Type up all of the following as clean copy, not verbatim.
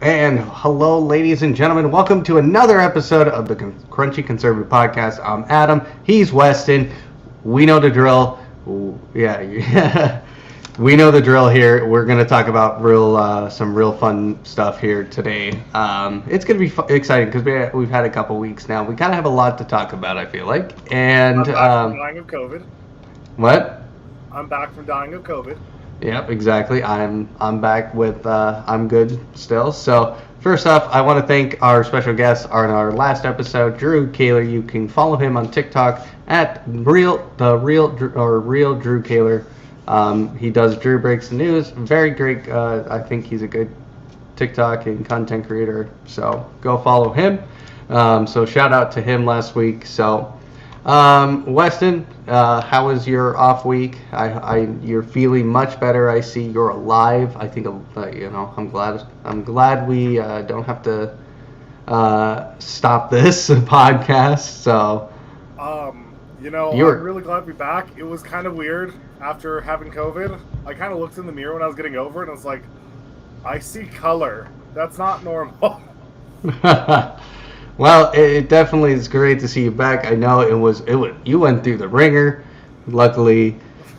And hello, ladies and gentlemen. Welcome to another episode of the Crunchy Conservative Podcast. I'm Adam. He's Weston. We know the drill. Yeah. We know the drill here. We're going to talk about some real fun stuff here today. It's going to be exciting because we've had a couple weeks now. We kind of have a lot to talk about, I feel like. And I'm back from dying of COVID. What? I'm back from dying of COVID. Yep, exactly. I'm back with I'm good still. So first off, I want to thank our special guest on our last episode, Drew Kaler. You can follow him on TikTok at real Drew Kaler. He does Drew Breaks the News. Very great. I think he's a good TikTok and content creator. So go follow him. So shout out to him last week. So Weston, how was your off week? You're feeling much better. I see you're alive. I think I'm glad we don't have to stop this podcast. So I'm really glad to be back. It was kind of weird after having COVID. I kind of looked in the mirror when I was getting over it and I was like, I see color. That's not normal. Well, it definitely is great to see you back. I know you went through the ringer. Luckily,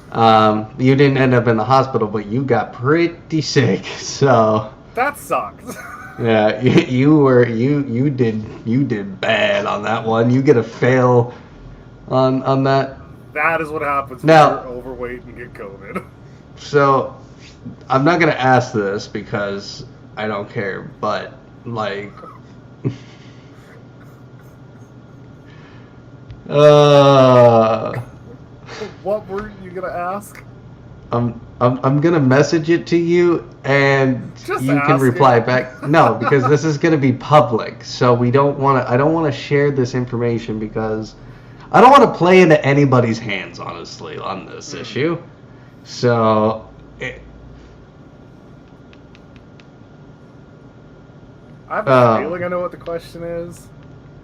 you didn't end up in the hospital, but you got pretty sick. So that sucks. Yeah, you did bad on that one. You get a fail on that. That is what happens when now, you're overweight and get COVID. So, I'm not gonna ask this because I don't care, but like. What were you gonna ask? I'm gonna message it to you, and just you can reply back. No, because this is gonna be public, so I don't want to share this information because I don't want to play into anybody's hands, honestly, on this issue. So. I have a feeling I know what the question is.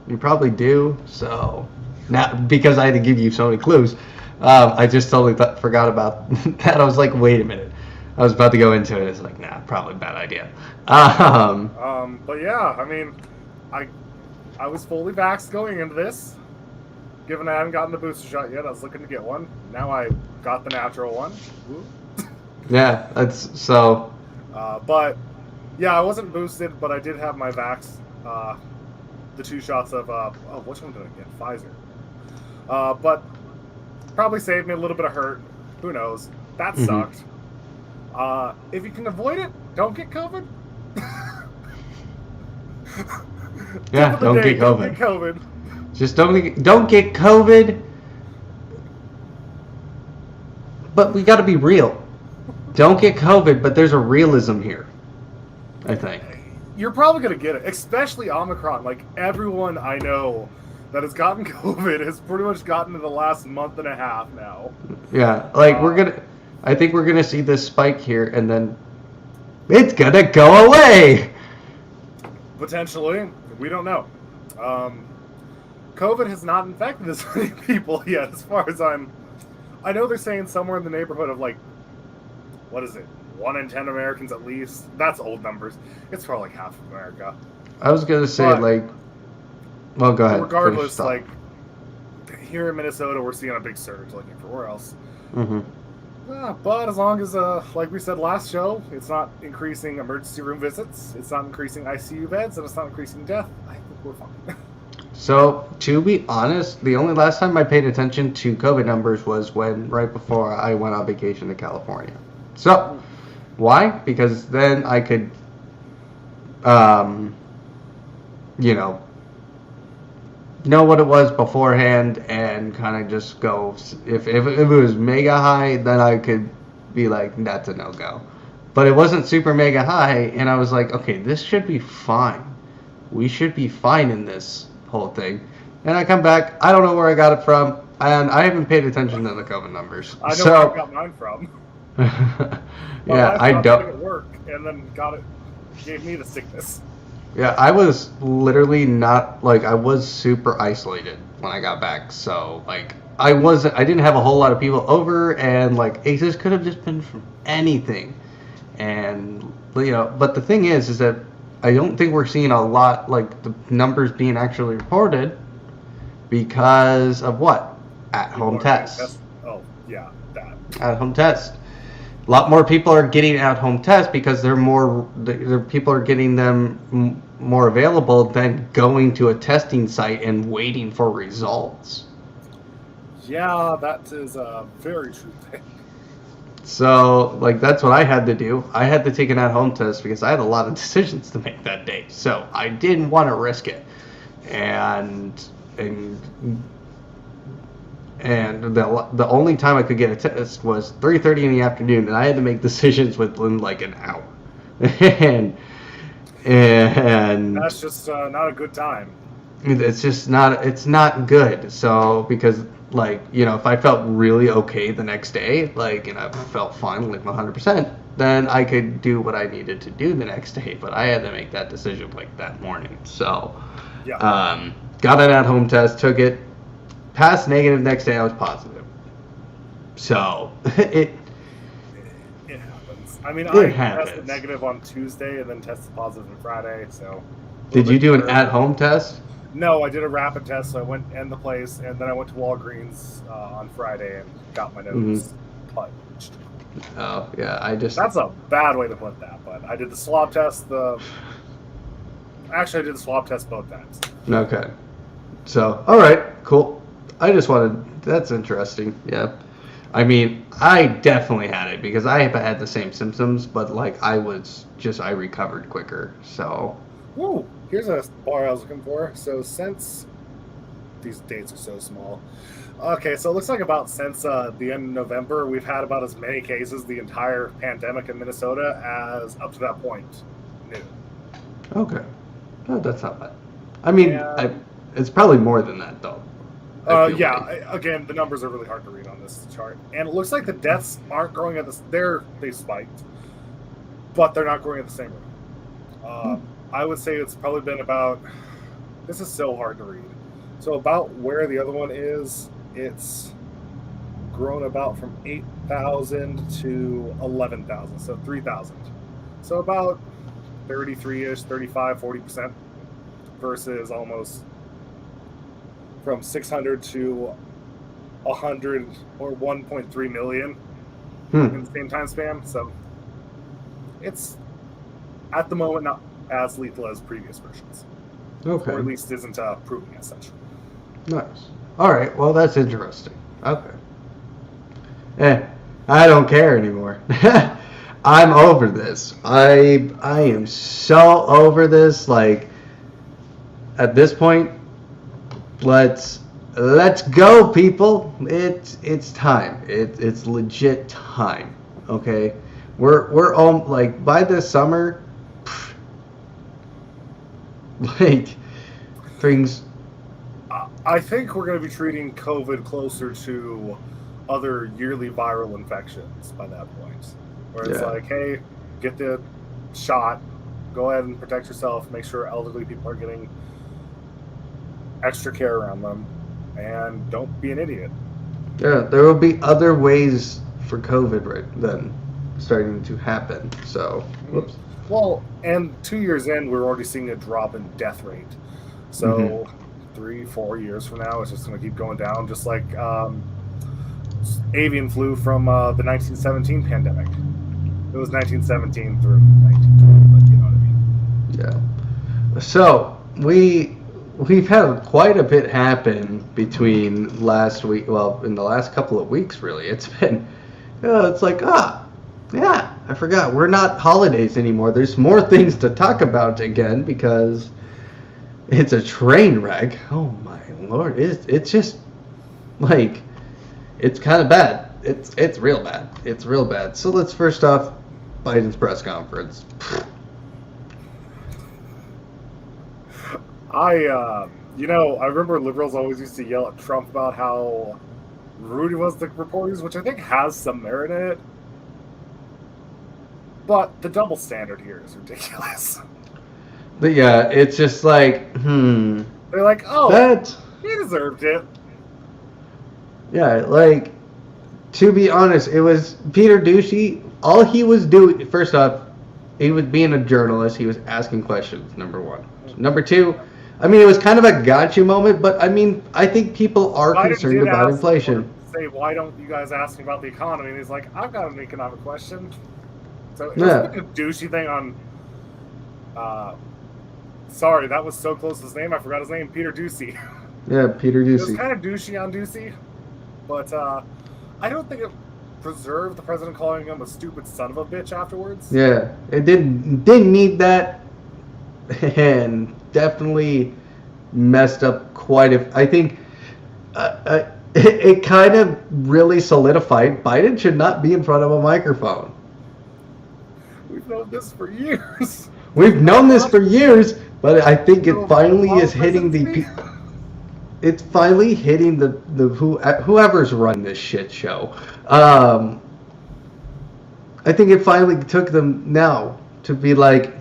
You probably do. So. Now, because I had to give you so many clues, I just totally forgot about that. I was like, wait a minute. I was about to go into it. It's like, nah, probably a bad idea. But yeah, I mean, I was fully vaxxed going into this. Given I haven't gotten the booster shot yet, I was looking to get one. Now I got the natural one. Yeah, that's so. But yeah, I wasn't boosted, but I did have my vax. The 2 shots of which one did I get? Pfizer. But probably saved me a little bit of hurt. Who knows? That sucked. If you can avoid it, don't get COVID. Yeah, don't get COVID. Don't get COVID. Just don't get COVID. But we got to be real. Don't get COVID, but there's a realism here, I think. You're probably going to get it, especially Omicron. Like, everyone I know that has gotten COVID has pretty much gotten in the last month and a half now. Yeah, like I think we're going to see this spike here, and then it's going to go away. Potentially. We don't know. COVID has not infected as many people yet, as far as I know they're saying somewhere in the neighborhood of, like, what is it? 1 in 10 Americans at least. That's old numbers. It's probably like half of America. I was gonna say, well, go ahead. Regardless, like here in Minnesota, we're seeing a big surge. Like everywhere else. But as long as, like we said last show, it's not increasing emergency room visits, it's not increasing ICU beds, and it's not increasing death, I think we're fine. So, to be honest, the only last time I paid attention to COVID numbers was right before I went on vacation to California. So. Why? Because then I could, know what it was beforehand and kind of just go. If it was mega high, then I could be like, that's a no-go. But it wasn't super mega high, and I was like, okay, this should be fine. We should be fine in this whole thing. And I come back, I don't know where I got it from, and I haven't paid attention to the COVID numbers. I know where I got mine from. Yeah, I don't. It work, and then gave me the sickness. Yeah, I was literally I was super isolated when I got back. So I didn't have a whole lot of people over, and this could have just been from anything. And but the thing is that I don't think we're seeing a lot, like, the numbers being actually reported because of what? At-home tests. Oh, yeah, that. At-home tests. A lot more people are getting at-home tests because people are getting them more available than going to a testing site and waiting for results. Yeah, that is a very true thing. So, like, that's what I had to do. I had to take an at-home test because I had a lot of decisions to make that day. So I didn't want to risk it. And the only time I could get a test was 3:30 in the afternoon, and I had to make decisions within like an hour. and that's just not a good time. It's not good. So because, like, you know, if I felt really okay the next day, like, and I felt fine, like 100%, then I could do what I needed to do the next day. But I had to make that decision like that morning. So, yeah. Got an at-home test, took it, passed negative. Next day I was positive. So it happens. I mean, I tested negative on Tuesday and then tested positive on Friday. So did you do an at-home test? No, I did a rapid test. So I went in the place, and then I went to Walgreens on Friday and got my nose punched. Oh yeah, that's a bad way to put that, but I did the swab test. Actually, I did the swab test both times. Okay. So, all right, cool. That's interesting. Yeah. I mean, I definitely had it because I have had the same symptoms, but like I recovered quicker. So. Woo! Here's a bar I was looking for. So since these dates are so small. Okay, so it looks like since the end of November, we've had about as many cases the entire pandemic in Minnesota as up to that point new. Okay. Oh, that's not bad. I mean, it's probably more than that, though. Again, the numbers are really hard to read on this chart. And it looks like the deaths aren't growing at they spiked, but they're not growing at the same rate. I would say it's probably been this is so hard to read. So about where the other one is, it's grown about from 8,000 to 11,000, so 3,000. So about 33-ish, 35, 40% versus almost from 600 to 100 or 1.3 million in the same time span. So it's at the moment not as lethal as previous versions. Okay. Or at least isn't proving as such. Nice. All right. Well, that's interesting. Okay. I don't care anymore. I'm over this. I am so over this. Like, at this point, let's go, people. It's time. It's legit time. Okay, we're all like by this summer, like things. I think we're going to be treating COVID closer to other yearly viral infections by that point. Where it's like, hey, get the shot, go ahead and protect yourself, make sure elderly people are getting extra care around them, and don't be an idiot. Yeah, there will be other ways for COVID then starting to happen. So, whoops. Well, and 2 years in, we're already seeing a drop in death rate. So 3-4 years from now, it's just going to keep going down, just like avian flu from the 1917 pandemic. It was 1917 through 1920, but you know what I mean. Yeah. So we've had quite a bit happen between last week. Well, in the last couple of weeks, really, it's been. It's like I forgot we're not holidays anymore. There's more things to talk about again because it's a train wreck. Oh my lord! It's just like it's kind of bad. It's real bad. It's real bad. So let's first off. Biden's press conference. I remember liberals always used to yell at Trump about how rude he was to reporters, which I think has some merit in it. But the double standard here is ridiculous. But yeah, it's just like, They're like, oh, he deserved it. Yeah, like, to be honest, it was Peter Ducey. All he was doing, first off, he was being a journalist. He was asking questions. Number one. Number two, I mean, it was kind of a gotcha moment, but I mean, I think people are Biden concerned did about ask, inflation. say, why don't you guys ask me about the economy? And he's like, I've got an economic question. So it Yeah. was like a douchey thing on. Sorry, that was so close to his name. I forgot his name. Peter Ducey. Yeah, Peter It was Ducey. kind of douchey on Ducey, but I don't think it preserved the president calling him a stupid son of a bitch afterwards. Yeah, it didn't need that, and definitely messed up quite a. I think it kind of really solidified Biden should not be in front of a microphone. We've known this for years. We've known this for years, but I think it finally Obama is hitting the. presidency? It's finally hitting the whoever's running this shit show. I think it finally took them now to be like,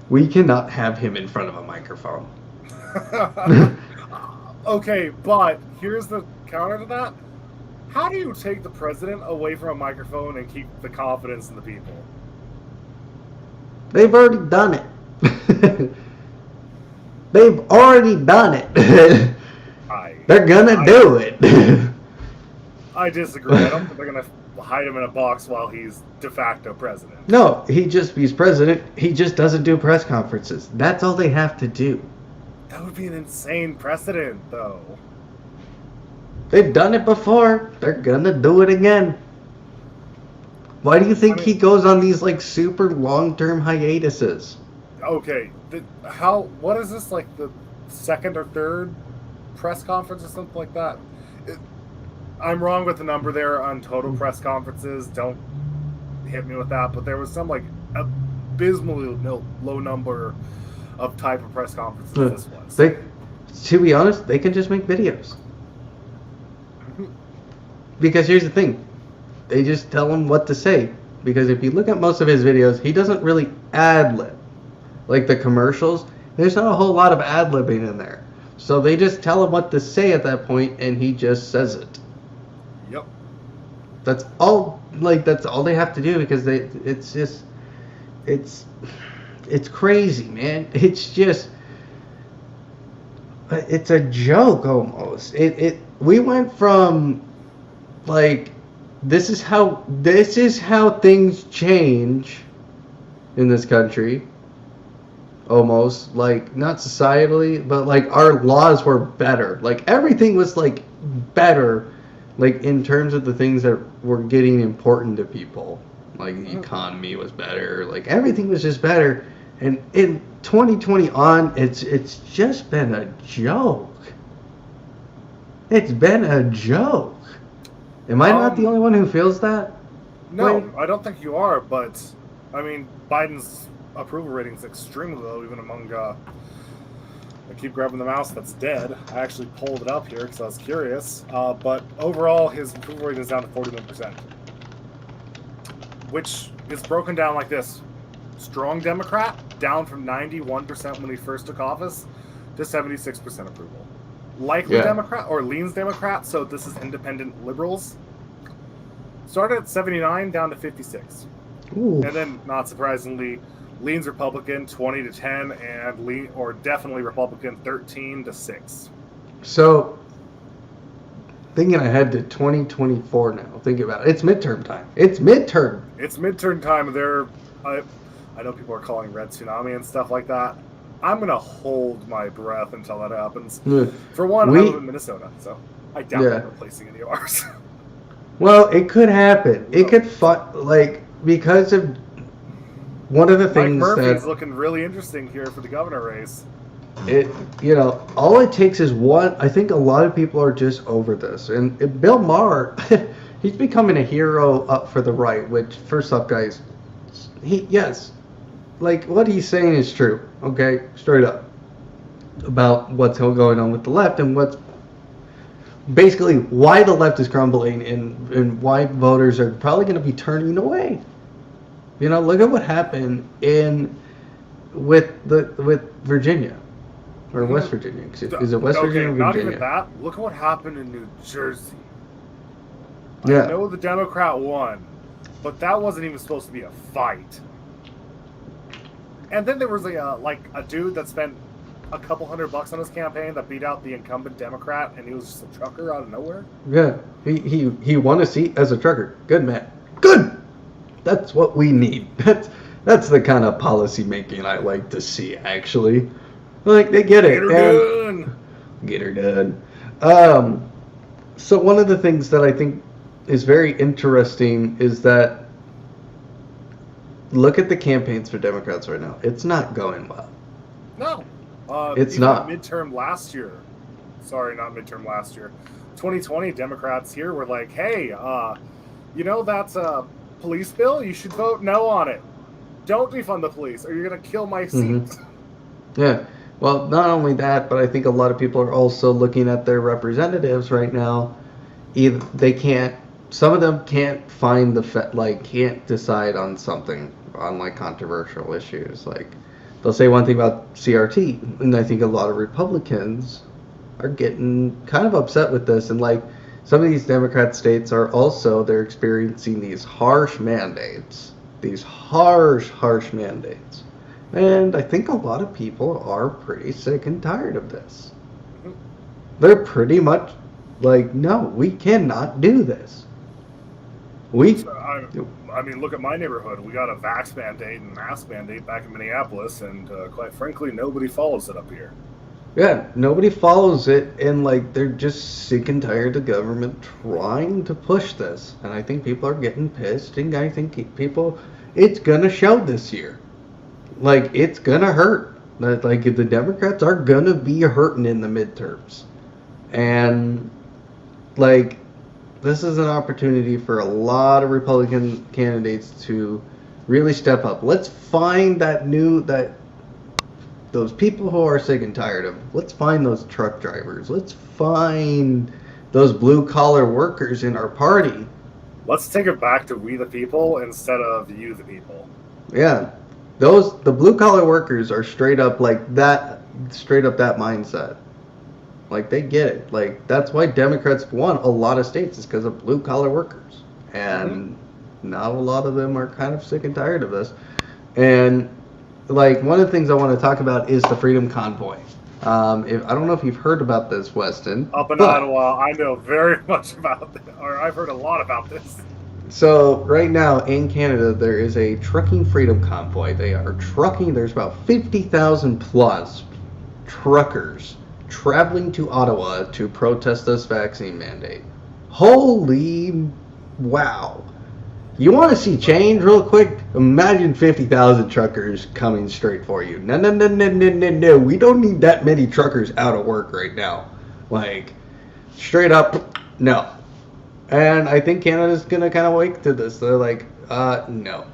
we cannot have him in front of a microphone. Okay, but here's the counter to that. How do you take the president away from a microphone and keep the confidence in the people? They've already done it. They've already done it. They're gonna do it. I disagree. I don't think they're gonna hide him in a box while he's de facto president. No, he's president. He just doesn't do press conferences. That's all they have to do. That would be an insane precedent, though. They've done it before. They're gonna do it again. Why do you think he goes on these like super long-term hiatuses? Okay, what is this, like the second or third press conference or something like that? I'm wrong with the number there on total press conferences. Don't hit me with that, but there was some like abysmally low number of type of press conferences this was. To be honest, they can just make videos. Because here's the thing, they just tell him what to say. Because if you look at most of his videos, he doesn't really ad-lib. Like the commercials, there's not a whole lot of ad-libbing in there. So they just tell him what to say at that point, and he just says it. Yep. That's all they have to do, because it's crazy, man. It's a joke almost. We went from like this is how things change in this country. Almost like not societally, but like our laws were better. Like everything was like better, like in terms of the things that were getting important to people. Like the economy was better. Like everything was just better. And in 2020 on, it's just been a joke. It's been a joke. Am I not the only one who feels that? No, Wait. I don't think you are. But I mean, Biden's approval rating is extremely low, even among. I keep grabbing the mouse that's dead. I actually pulled it up here because I was curious. But overall, his approval rating is down to 41%, which is broken down like this: strong Democrat, down from 91% when he first took office to 76% approval. Likely Democrat or leans Democrat, so this is independent liberals. Started at 79, down to 56. Ooh. And then, not surprisingly, leans Republican 20 to 10, and definitely Republican 13 to 6. So, thinking ahead to 2024 now. Think about it. It's midterm time. It's midterm. It's midterm time. I know people are calling red tsunami and stuff like that. I'm gonna hold my breath until that happens. For one, I live in Minnesota, so I doubt they're replacing any of ours. Well, it could happen. It could because of one of the things Mike Murphy's looking really interesting here for the governor race. All it takes is one. I think a lot of people are just over this, and Bill Maher, he's becoming a hero up for the right. Which, first up, guys, like what he's saying is true. Okay, straight up about what's going on with the left and what's basically why the left is crumbling and why voters are probably going to be turning away. Look at what happened with Virginia or West Virginia. Is it West Virginia or Virginia? Not even that. Look at what happened in New Jersey. Yeah. I know the Democrat won, but that wasn't even supposed to be a fight. And then there was a dude that spent a couple $100 on his campaign that beat out the incumbent Democrat, and he was just a trucker out of nowhere. Yeah, he won a seat as a trucker. Good man. Good. That's what we need. That's the kind of policy making I like to see. Actually, like they get it. Get her done. Get her done. So one of the things that I think is very interesting is that look at the campaigns for Democrats right now. It's not going well. No. It's even not. Midterm last year. Sorry, not midterm last year. 2020 Democrats here were like, hey, you know that's a police bill? You should vote no on it. Don't defund the police or you're going to kill my seat. Mm-hmm. Yeah. Well, not only that, but I think a lot of people are also looking at their representatives right now. Either they can't, some of them can't find can't decide on something, on like controversial issues. Like they'll say one thing about CRT, and I think a lot of Republicans are getting kind of upset with this. And like some of these Democrat states are also, they're experiencing these harsh mandates, harsh mandates. And I think a lot of people are pretty sick and tired of this. They're pretty much like, no, we cannot do this. I mean, look at my neighborhood. We got a vax mandate and mask mandate back in Minneapolis, and quite frankly, nobody follows it up here. Yeah, nobody follows it, and like they're just sick and tired of government trying to push this. And I think people are getting pissed, and I think it's gonna show this year. Like, it's gonna hurt. Like, the Democrats are gonna be hurting in the midterms. And, like, this is an opportunity for a lot of Republican candidates to really step up. Let's find those people who are sick and tired of. Let's find those truck drivers. Let's find those blue-collar workers in our party. Let's take it back to we the people instead of you the people. Yeah. The blue-collar workers are straight up that mindset. Like, they get it. Like, that's why Democrats won a lot of states, is because of blue-collar workers. And now a lot of them are kind of sick and tired of this. And, like, one of the things I want to talk about is the Freedom Convoy. I don't know if you've heard about this, Weston. Up in Ottawa, I know very much about this, or I've heard a lot about this. So right now in Canada, there is a trucking freedom convoy. They are trucking. There's about 50,000 plus truckers traveling to Ottawa to protest this vaccine mandate. Holy wow. You want to see change real quick? Imagine 50,000 truckers coming straight for you. No. We don't need that many truckers out of work right now. Like, straight up, no. And I think Canada's going to kind of wake to this. They're like, no.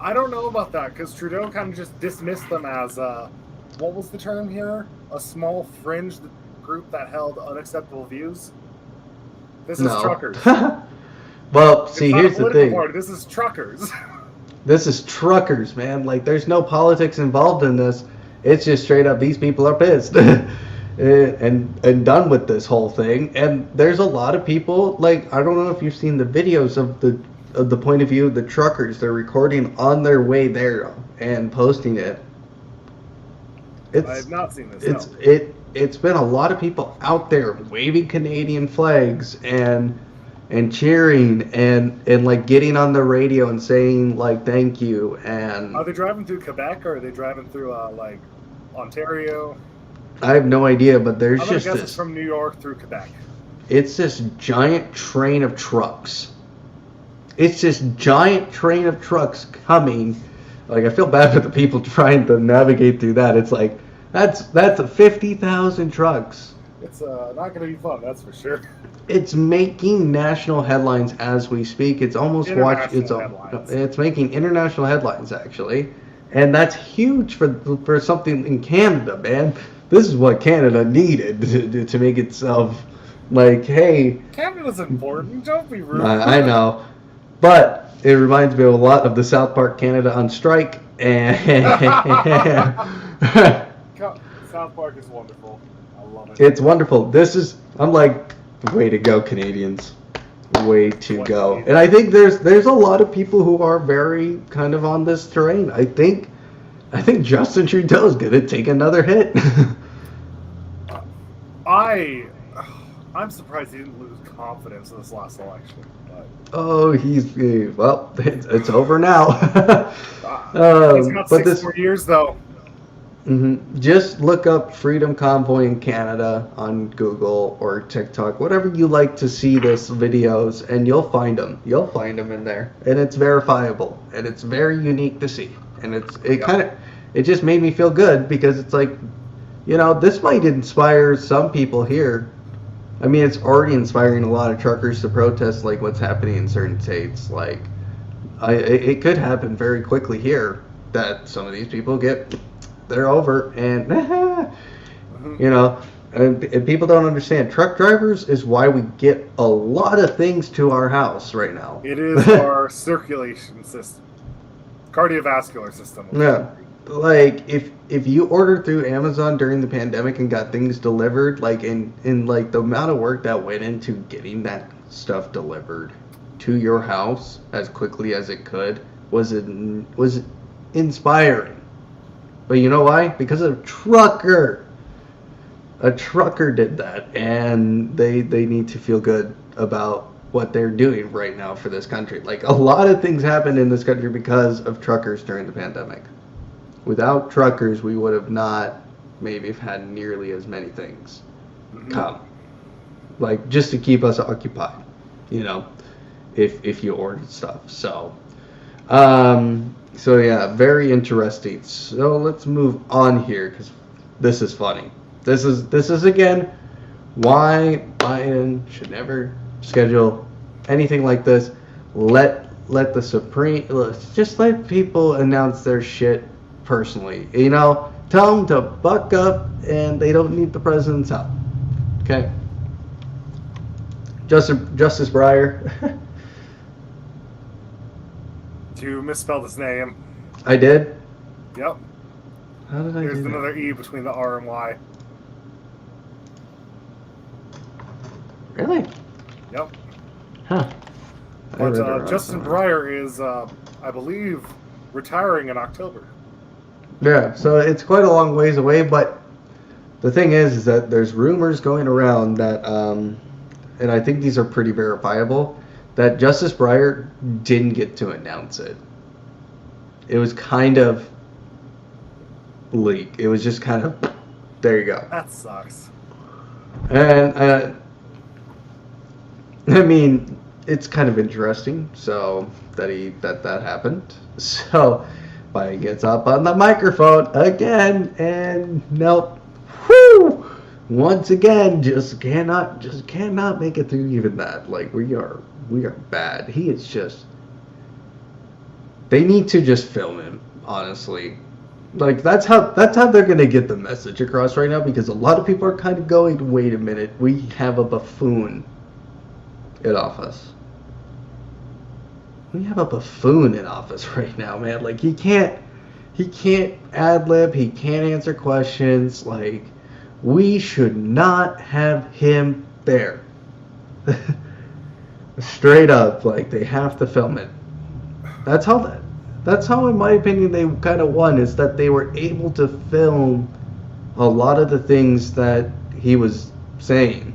I don't know about that, because Trudeau kind of just dismissed them as, what was the term here? A small fringe group that held unacceptable views? This is truckers. Well, see, here's the thing. Party. This is truckers. This is truckers, man. Like, there's no politics involved in this. It's just straight up, these people are pissed. and done with this whole thing. And there's a lot of people, like, I don't know if you've seen the videos of the point of view of the truckers. They're recording on their way there and posting it. I have not seen this. It's been a lot of people out there waving Canadian flags and cheering and like getting on the radio and saying like thank you. And are they driving through Quebec or are they driving through like Ontario? I have no idea, but there's just this. It's from New York through Quebec. It's this giant train of trucks. It's this giant train of trucks coming. Like, I feel bad for the people trying to navigate through that. It's like that's 50,000 trucks. It's not going to be fun, that's for sure. It's making national headlines as we speak. It's almost it's making international headlines actually, and that's huge for something in Canada, man. This is what Canada needed to make itself like, hey, Canada's important. Don't be rude. I know, but it reminds me of a lot of the South Park Canada on strike, and South Park is wonderful. I love it. It's wonderful. I'm like, way to go, Canadians. way to What go. he- And I think there's a lot of people who are very kind of on this terrain. I think Justin Trudeau is gonna take another hit. I'm surprised he didn't lose confidence in this last election. But Oh, well, it's over now. he's got But 6 more years, though. just look up Freedom Convoy in Canada on Google or TikTok, whatever you like to see this videos, and you'll find them. You'll find them in there, and it's verifiable, and it's very unique to see, and it just made me feel good because it's like, this might inspire some people here. I mean, it's already inspiring a lot of truckers to protest like what's happening in certain states. Like, it could happen very quickly here that some of these people they're over, and and people don't understand. Truck drivers is why we get a lot of things to our house right now. It is our circulation system, cardiovascular system. Yeah. Like if you ordered through Amazon during the pandemic and got things delivered, like in like the amount of work that went into getting that stuff delivered to your house as quickly as it could was inspiring. But you know why? Because a trucker did that, and they need to feel good about what they're doing right now for this country. Like, a lot of things happened in this country because of truckers during the pandemic. Without truckers, we would have not maybe had nearly as many things come. Like, just to keep us occupied, if you ordered stuff. So yeah, very interesting. So let's move on here, because this is funny. This is again why Biden should never schedule anything like this. Let the just let people announce their shit personally. Tell them to buck up, and they don't need the president's help. Okay. Justice Bryer. You misspelled his name. I did? Yep. How did I There's do that? another E between the R and Y. Really? Yep. Huh. But Justin Bryer is, I believe, retiring in October. Yeah, so it's quite a long ways away, but the thing is that there's rumors going around that, and I think these are pretty verifiable, that Justice Breyer didn't get to announce it. It was kind of leak. It was just kind of, there you go. That sucks. And I mean, it's kind of interesting. So that happened. So Biden gets up on the microphone again, and nope. Whoo! Once again, just cannot make it through even that. Like, we are bad. He is just. They need to just film him, honestly. Like, that's how they're gonna get the message across right now, because a lot of people are kind of going, wait a minute, we have a buffoon in office. We have a buffoon in office right now, man. Like, he can't ad-lib, he can't answer questions. Like, we should not have him there. Straight up, like, they have to film it. That's how, in my opinion, they kind of won, is that they were able to film a lot of the things that he was saying.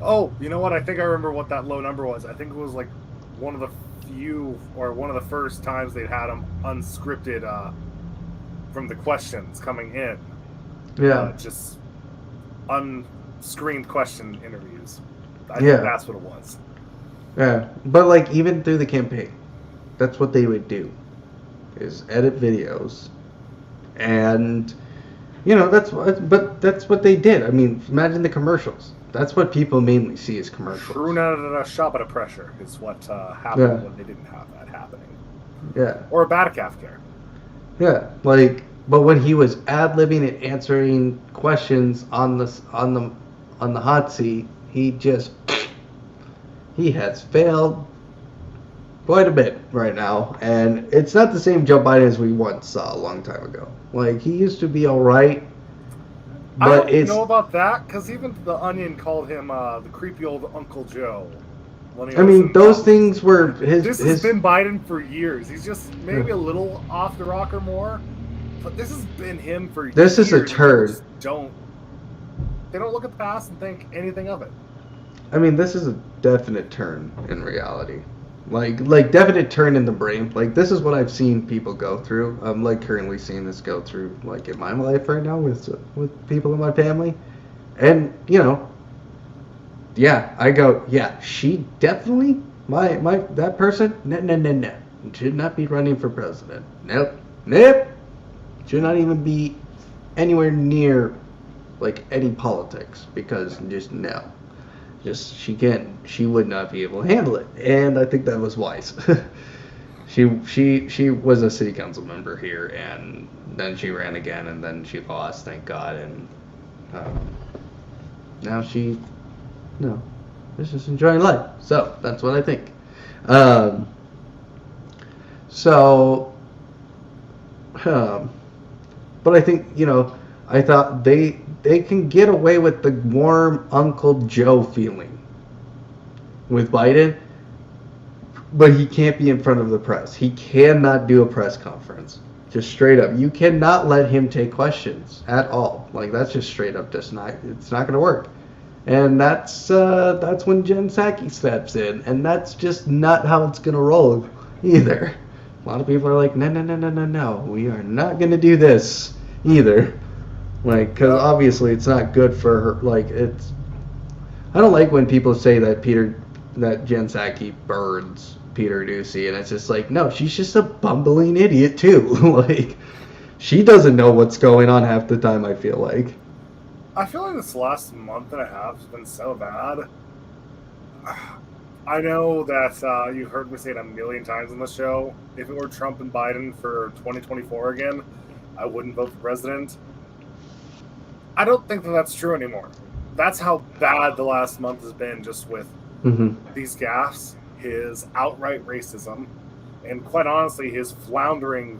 Oh, you know what? I think I remember what that low number was. I think it was like one of the few, or one of the first times they'd had him unscripted from the questions coming in. Yeah. Just unscreened question interviews. I Yeah. think that's what it was. Yeah, but like, even through the campaign, that's what they would do, is edit videos, and that's what they did. I mean, imagine the commercials. That's what people mainly see as commercials. Screwing out of a shop at a pressure is what happened when they didn't have that happening. Yeah. Or a Batacaf care. Yeah, like, but when he was ad-libbing and answering questions on the hot seat, he has failed quite a bit right now, and it's not the same Joe Biden as we once saw a long time ago. Like, he used to be all right, but I don't know about that, because even The Onion called him the creepy old Uncle Joe. Lenny I mean, Olson, those things were This has been Biden for years. He's just maybe a little off the rocker more, but this has been him for years. This is a turd. They don't look at the past and think anything of it. I mean, this is a definite turn in reality. Like definite turn in the brain. Like, this is what I've seen people go through. I'm like currently seeing this go through like in my life right now with people in my family. And, you know, yeah, I go, yeah, she definitely that person, no. Should not be running for president. Nope. Should not even be anywhere near like any politics, because just no. Just she would not be able to handle it. And I think that was wise. She was a city council member here, and then she ran again, and then she lost, thank God, and now she's just enjoying life. So that's what I think. But I think, you know, I thought they can get away with the warm Uncle Joe feeling with Biden, but he can't be in front of the press. He cannot do a press conference. Just straight up. You cannot let him take questions at all. Like, that's just straight up it's not going to work. And that's when Jen Psaki steps in, and that's just not how it's going to roll either. A lot of people are like, no, we are not going to do this either. Like, because obviously it's not good for her. Like, I don't like when people say that Jen Psaki burns Peter Doocy, and it's just like, no, she's just a bumbling idiot too. Like, she doesn't know what's going on half the time, I feel like. I feel like this last month and a half has been so bad. I know that you've heard me say it a million times on the show. If it were Trump and Biden for 2024 again, I wouldn't vote for president. I don't think that that's true anymore. That's how bad the last month has been, just with these gaffes, his outright racism, and quite honestly, his floundering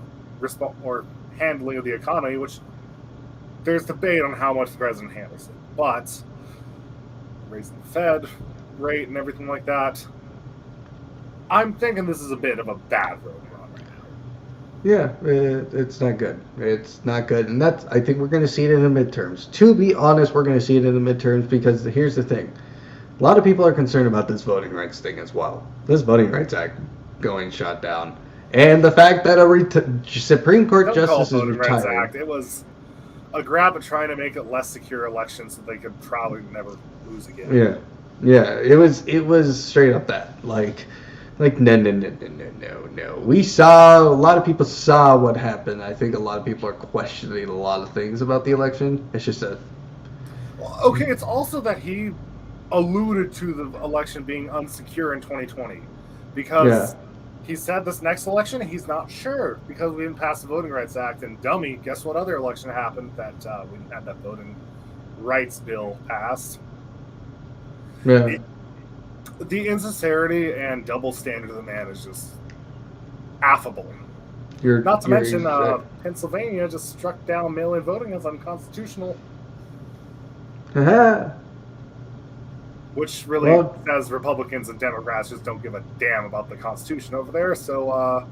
handling of the economy, which there's debate on how much the president handles it. But raising the Fed rate and everything like that, I'm thinking this is a bit of a bad road we're on right now. Yeah, it's not good. It's not good. And I think we're going to see it in the midterms. To be honest, we're going to see it in the midterms, because here's the thing. A lot of people are concerned about this voting rights thing as well. This Voting Rights Act going shot down. And the fact that a Supreme Court justice is retiring. Act. It was a grab at trying to make it less secure elections so they could probably never lose again. Yeah. It was straight up that. Like no. We saw, a lot of people saw what happened. I think a lot of people are questioning a lot of things about the election. It's just okay, it's also that he alluded to the election being unsecure in 2020, because he said this next election he's not sure because we didn't pass the Voting Rights Act. And dummy, guess what other election happened that we didn't have that voting rights bill passed? Yeah. The insincerity and double standard of the man is just affable. Not to mention, Pennsylvania just struck down mail-in voting as unconstitutional. Which really says Republicans and Democrats just don't give a damn about the Constitution over there. So,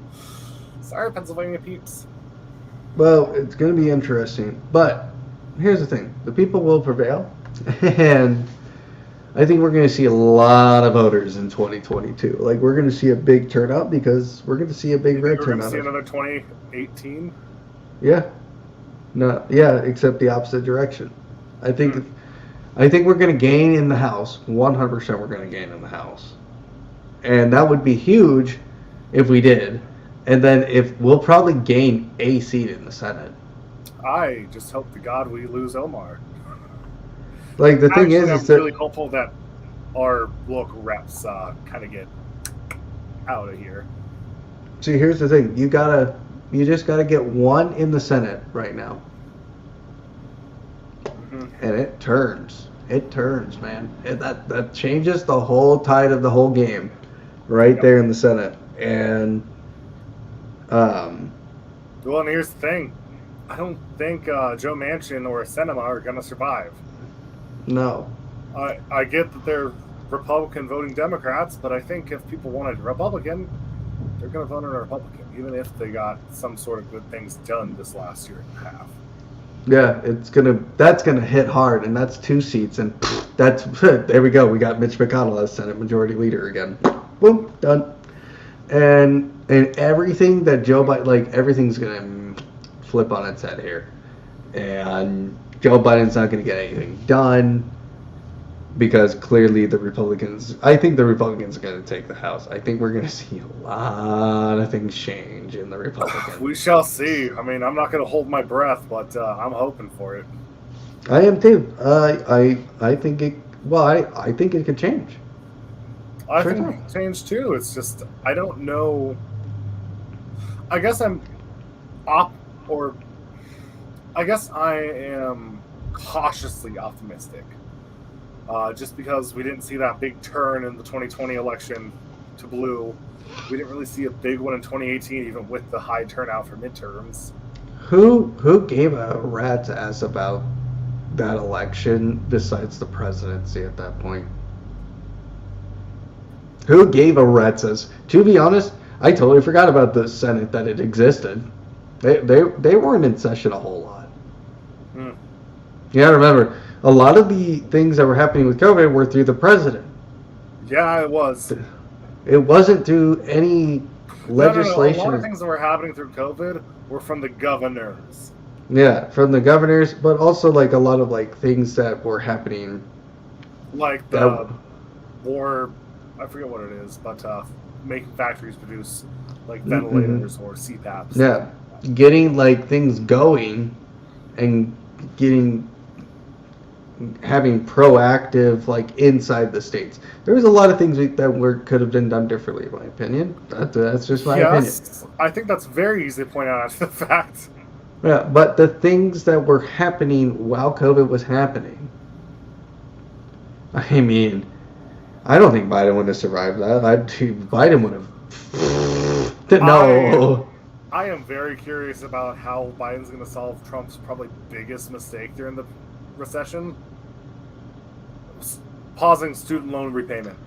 sorry, Pennsylvania peeps. Well, it's going to be interesting. But here's the thing. The people will prevail. And I think we're going to see a lot of voters in 2022. Like, we're going to see a big turnout, because we're going to see a big red turnout. We're going to see another 2018? Yeah. No, yeah, except the opposite direction. I think we're going to gain in the House. 100% we're going to gain in the House. And that would be huge if we did. And then we'll probably gain a seat in the Senate. I just hope to God we lose Omar. Like, the thing is I'm really hopeful that our local reps kind of get out of here. See, here's the thing. You just gotta get one in the Senate right now. And it turns, man. That changes the whole tide of the whole game, right there in the Senate. And well, and here's the thing: I don't think Joe Manchin or Sinema are gonna survive. No. I get that they're Republican voting Democrats, but I think if people wanted a Republican, they're going to vote in a Republican, even if they got some sort of good things done this last year and a half. Yeah, that's gonna hit hard, and that's 2 seats, and that's there we go. We got Mitch McConnell as Senate Majority Leader again. Boom, done. And everything that Joe Biden, like, everything's gonna flip on its head here, and Joe Biden's not gonna get anything done because clearly I think the Republicans are gonna take the House. I think we're gonna see a lot of things change in the Republicans. We shall see. I mean, I'm not going to hold my breath, but I'm hoping for it. I am too. I think it. Well, I think it could change. I think it could change too. It's just I don't know. I guess I am cautiously optimistic. Just because we didn't see that big turn in the 2020 election to blue. We didn't really see a big one in 2018, even with the high turnout for midterms. Who gave a rat's ass about that election besides the presidency at that point? Who gave a rat's ass? To be honest, I totally forgot about the Senate, that it existed. They weren't in session a whole lot. Yeah, remember, a lot of the things that were happening with COVID were through the president. Yeah, it was. It wasn't through any legislation. No. A lot of things that were happening through COVID were from the governors. Yeah, from the governors, but also like a lot of like things that were happening. Like the war, I forget what it is, but making factories produce like ventilators or CPAPs. Yeah, getting like things going and having proactive, like, inside the states. There was a lot of things that could have been done differently, in my opinion. That's just my opinion. I think that's very easy to point out after the fact. Yeah, but the things that were happening while COVID was happening, I mean, I don't think Biden would have survived that. Biden would have. No. I am very curious about how Biden's going to solve Trump's probably biggest mistake during the recession. Pausing student loan repayment.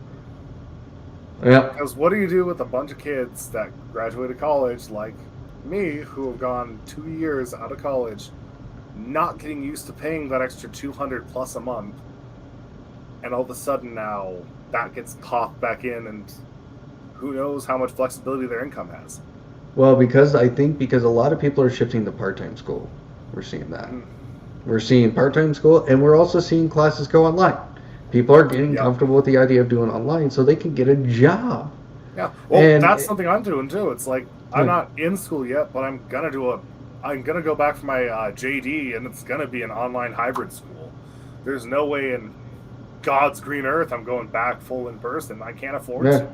Yeah. Because what do you do with a bunch of kids that graduated college, like me, who have gone 2 years out of college, not getting used to paying that extra $200 plus a month, and all of a sudden now that gets popped back in, and who knows how much flexibility their income has. Well, because a lot of people are shifting to part-time school. We're seeing that. We're seeing part-time school, and we're also seeing classes go online. People are getting comfortable with the idea of doing online so they can get a job. Yeah, well, that's something I'm doing too. It's like I'm not in school yet, but I'm gonna go back for my JD, and it's gonna be an online hybrid school. There's no way in God's green earth I'm going back full in person. I can't afford to.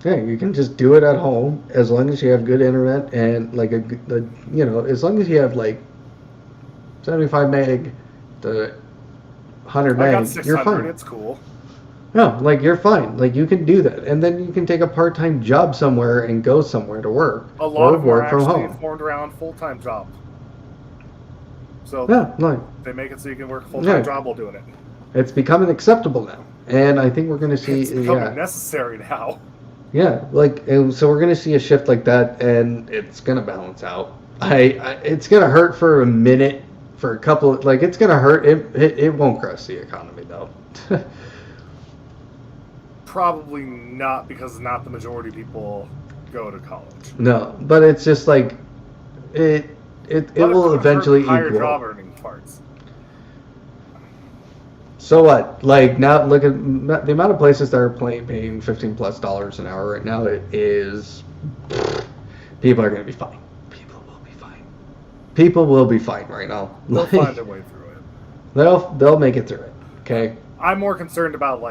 Yeah, you can just do it at home as long as you have good internet and like as long as you have like 75 meg to 100 meg, I got 600, you're fine. It's cool. No, like you're fine. Like you can do that, and then you can take a part-time job somewhere and go somewhere to work. A lot of them work are from actually home. formed around full-time job. So they make it so you can work a full-time job while doing it. It's becoming acceptable now, and I think we're going to see. It's becoming necessary now. Yeah, so we're going to see a shift like that, and it's going to balance out. It's going to hurt for a minute, for a couple. It's going to hurt. It won't crush the economy though. Probably not, because not the majority of people go to college. No, but it's just like it will eventually equal higher job earning parts. So what? Like now, look at the amount of places that are paying $15+ an hour right now. It is people are going to be fine. People will be fine. People will be fine right now. They'll find their way through it. They'll make it through it. Okay. I'm more concerned about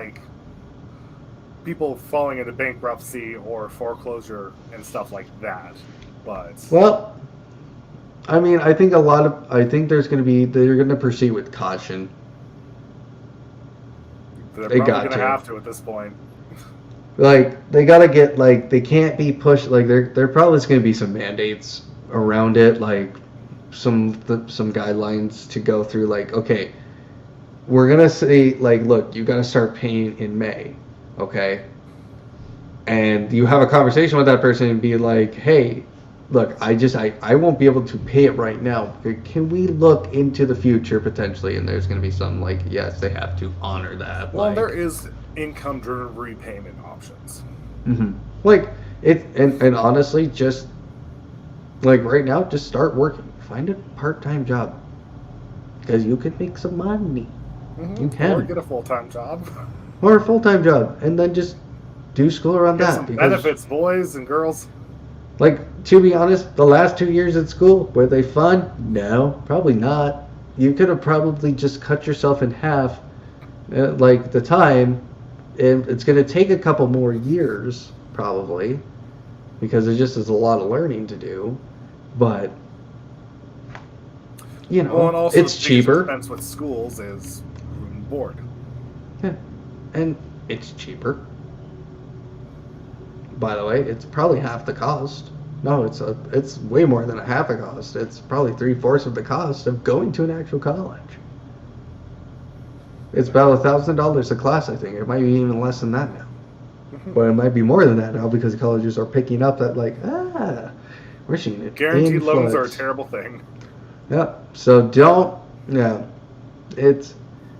people falling into bankruptcy or foreclosure and stuff like that. But I mean, I think they're going to proceed with caution. They're probably going to have to at this point. They got to get, they can't be pushed, there probably is going to be some mandates around it, some guidelines to go through, okay, we're going to say, look, you got to start paying in May. okay, and you have a conversation with that person and be like, hey, look, I won't be able to pay it right now. Can we look into the future potentially? And there's going to be some like, yes, they have to honor that. Well, like, there is income-driven repayment options. mm-hmm. Like it, and honestly, just like right now, just start working. Find a part-time job because you can make some money. Mm-hmm. You can, or get a full-time job, or a full-time job, and then just do school around get that. some Because, benefits, boys and girls. like, to be honest, the last 2 years at school, were they fun? No, probably not. You could have probably just cut yourself in half, like the time, and it's going to take a couple more years, probably, because there just is a lot of learning to do. But, you know, Well, and also it's the biggest cheaper. expense with schools is room and board. Yeah, and it's cheaper. By the way, it's probably half the cost. No, it's way more than a half a cost. It's probably 3/4 of the cost of going to an actual college. It's about $1,000 a class, I think. It might be even less than that now. But it might be more than that now because colleges are picking up that we're seeing it. Guaranteed loans are a influx. terrible thing. Yeah. So don't. Yeah.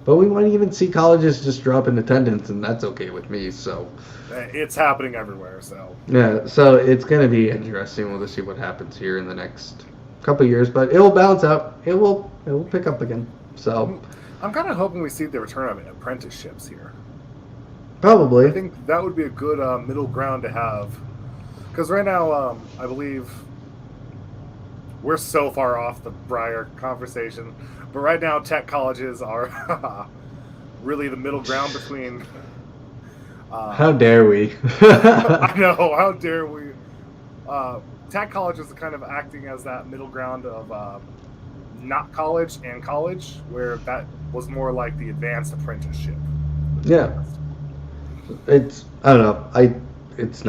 But we might even see colleges just drop in attendance, and that's okay with me. So. It's happening everywhere, so. Yeah, so it's going to be interesting. We'll just see what happens here in the next couple of years, but it will balance out. It will pick up again. So I'm kind of hoping we see the return of apprenticeships here. probably. I think that would be a good middle ground to have. Because right now, I believe we're so far off the Bryer conversation, but right now tech colleges are really the middle ground between... How dare we? I know, how dare we? Tech colleges are kind of acting as that middle ground of not college and college, where that was more like the advanced apprenticeship. Yeah. I don't know. It's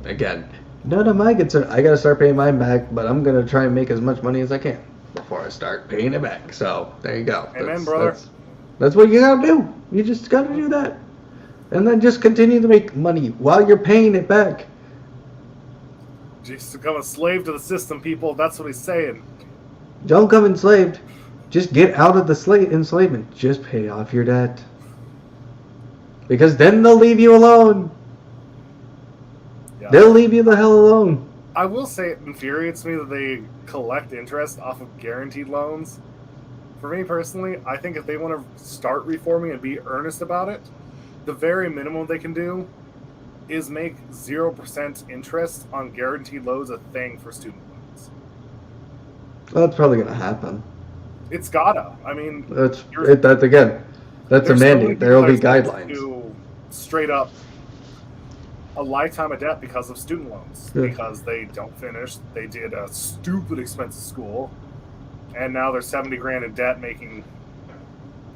again, none of my concern. I got to start paying mine back, but I'm going to try and make as much money as I can before I start paying it back. So there you go. Amen, brother. That's what you got to do. You just got to do that. And then just continue to make money while you're paying it back. Just become a slave to the system, people. That's what he's saying. Don't come enslaved. Just get out of the enslavement. Just pay off your debt. Because then they'll leave you alone. Yeah. They'll leave you the hell alone. I will say it infuriates me that they collect interest off of guaranteed loans. For me personally, I think if they want to start reforming and be earnest about it, the very minimum they can do is make 0% interest on guaranteed loans a thing for student loans. Well, that's probably going to happen. It's gotta. I mean, That's again. That's a mandate. There will be guidelines. To straight up a lifetime of debt because of student loans. Yeah. Because they don't finish. They did a stupid expensive school. And now they're 70 grand in debt, making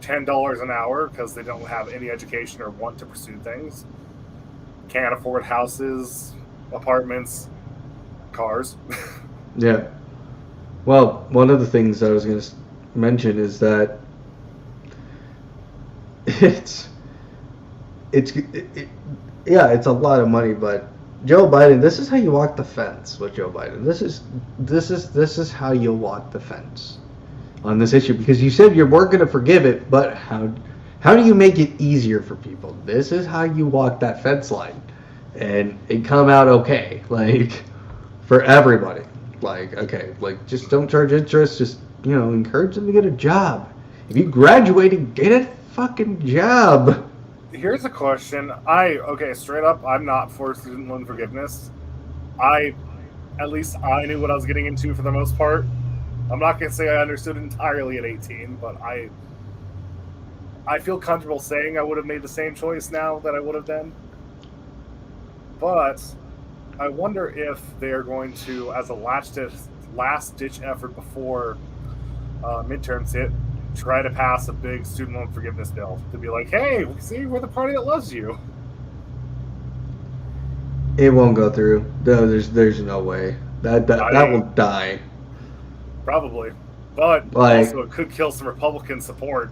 $10 an hour because they don't have any education or want to pursue things. Can't afford houses, apartments, cars. Yeah. Well, one of the things I was going to mention is that it's a lot of money, but Joe Biden, this is how you walk the fence with Joe Biden. This is how you walk the fence on this issue, because you said you weren't going to forgive it, but how do you make it easier for people? This is how you walk that fence line, and it come out okay, like for everybody. Like, okay, like just don't charge interest. Just encourage them to get a job. If you graduated, get a fucking job. Here's a question. Straight up, I'm not for student loan forgiveness. At least I knew what I was getting into for the most part. I'm not going to say I understood entirely at 18, but I feel comfortable saying I would have made the same choice now that I would have then. But I wonder if they're going to, as a last-ditch effort before midterms hit, try to pass a big student loan forgiveness bill to be like, hey, see, we're the party that loves you. It won't go through. No, there's no way. That will die. Probably. But also it could kill some Republican support.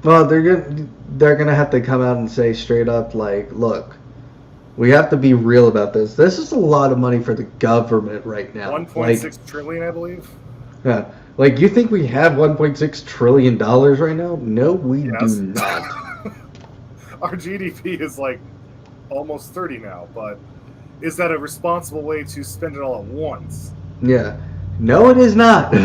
Well, they're gonna have to come out and say straight up, like, look, we have to be real about this. This is a lot of money for the government right now. 1.6 trillion, I believe. Yeah, like you think we have 1.6 trillion dollars right now? No, we do Yes. not. Our GDP is like almost 30 now, but is that a responsible way to spend it all at once? Yeah, no, it is not.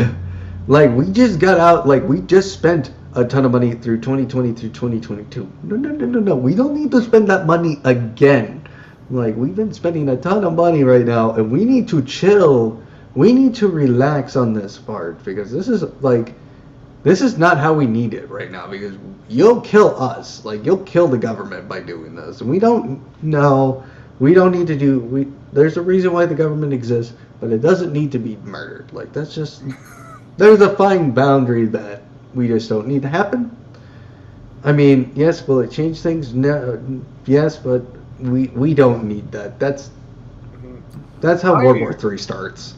Like we just got out. Like we just spent a ton of money through 2020 through 2022. No, no, no, no, no. We don't need to spend that money again. Like we've been spending a ton of money right now, and we need to chill. We need to relax on this part because this is not how we need it right now. Because you'll kill us. Like you'll kill the government by doing this, and we don't know. We don't need to do. There's a reason why the government exists, but it doesn't need to be murdered. Like that's just. There's a fine boundary that we just don't need to happen. I mean, yes, will it change things? No, yes, but we don't need that. That's how World War III starts.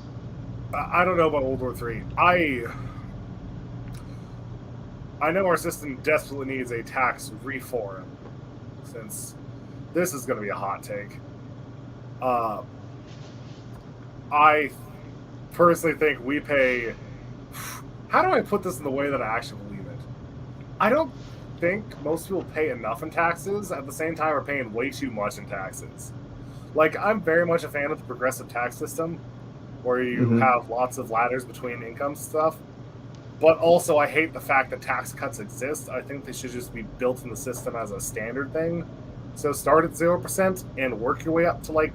I don't know about World War III. I know our system desperately needs a tax reform, since this is going to be a hot take. I personally think we pay. How do I put this in the way that I actually believe it? I don't think most people pay enough in taxes. At the same time, are paying way too much in taxes. Like, I'm very much a fan of the progressive tax system, where you have lots of ladders between income stuff. But also, I hate the fact that tax cuts exist. I think they should just be built in the system as a standard thing. So start at 0% and work your way up to like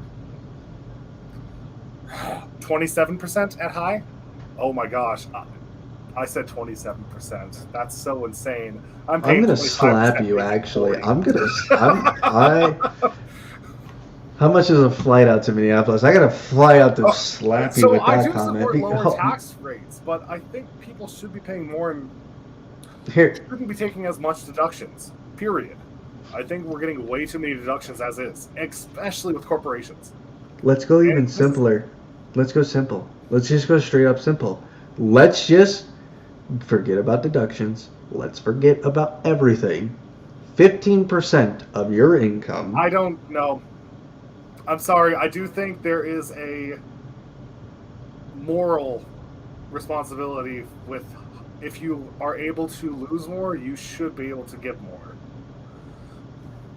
27% at high. Oh my gosh. I said 27%. That's so insane. I'm gonna slap you. Actually, I'm gonna. How much is a flight out to Minneapolis? I gotta fly out to slap you with that comment. So I do support lower tax rates, but I think people should be paying more and shouldn't be taking as much deductions. Period. I think we're getting way too many deductions as is, especially with corporations. Let's go even simpler. Let's go simple. Let's just go straight up simple. Let's just forget about deductions. Let's forget about everything. 15% of your income. I don't know. I'm sorry. I do think there is a moral responsibility with if you are able to lose more, you should be able to give more.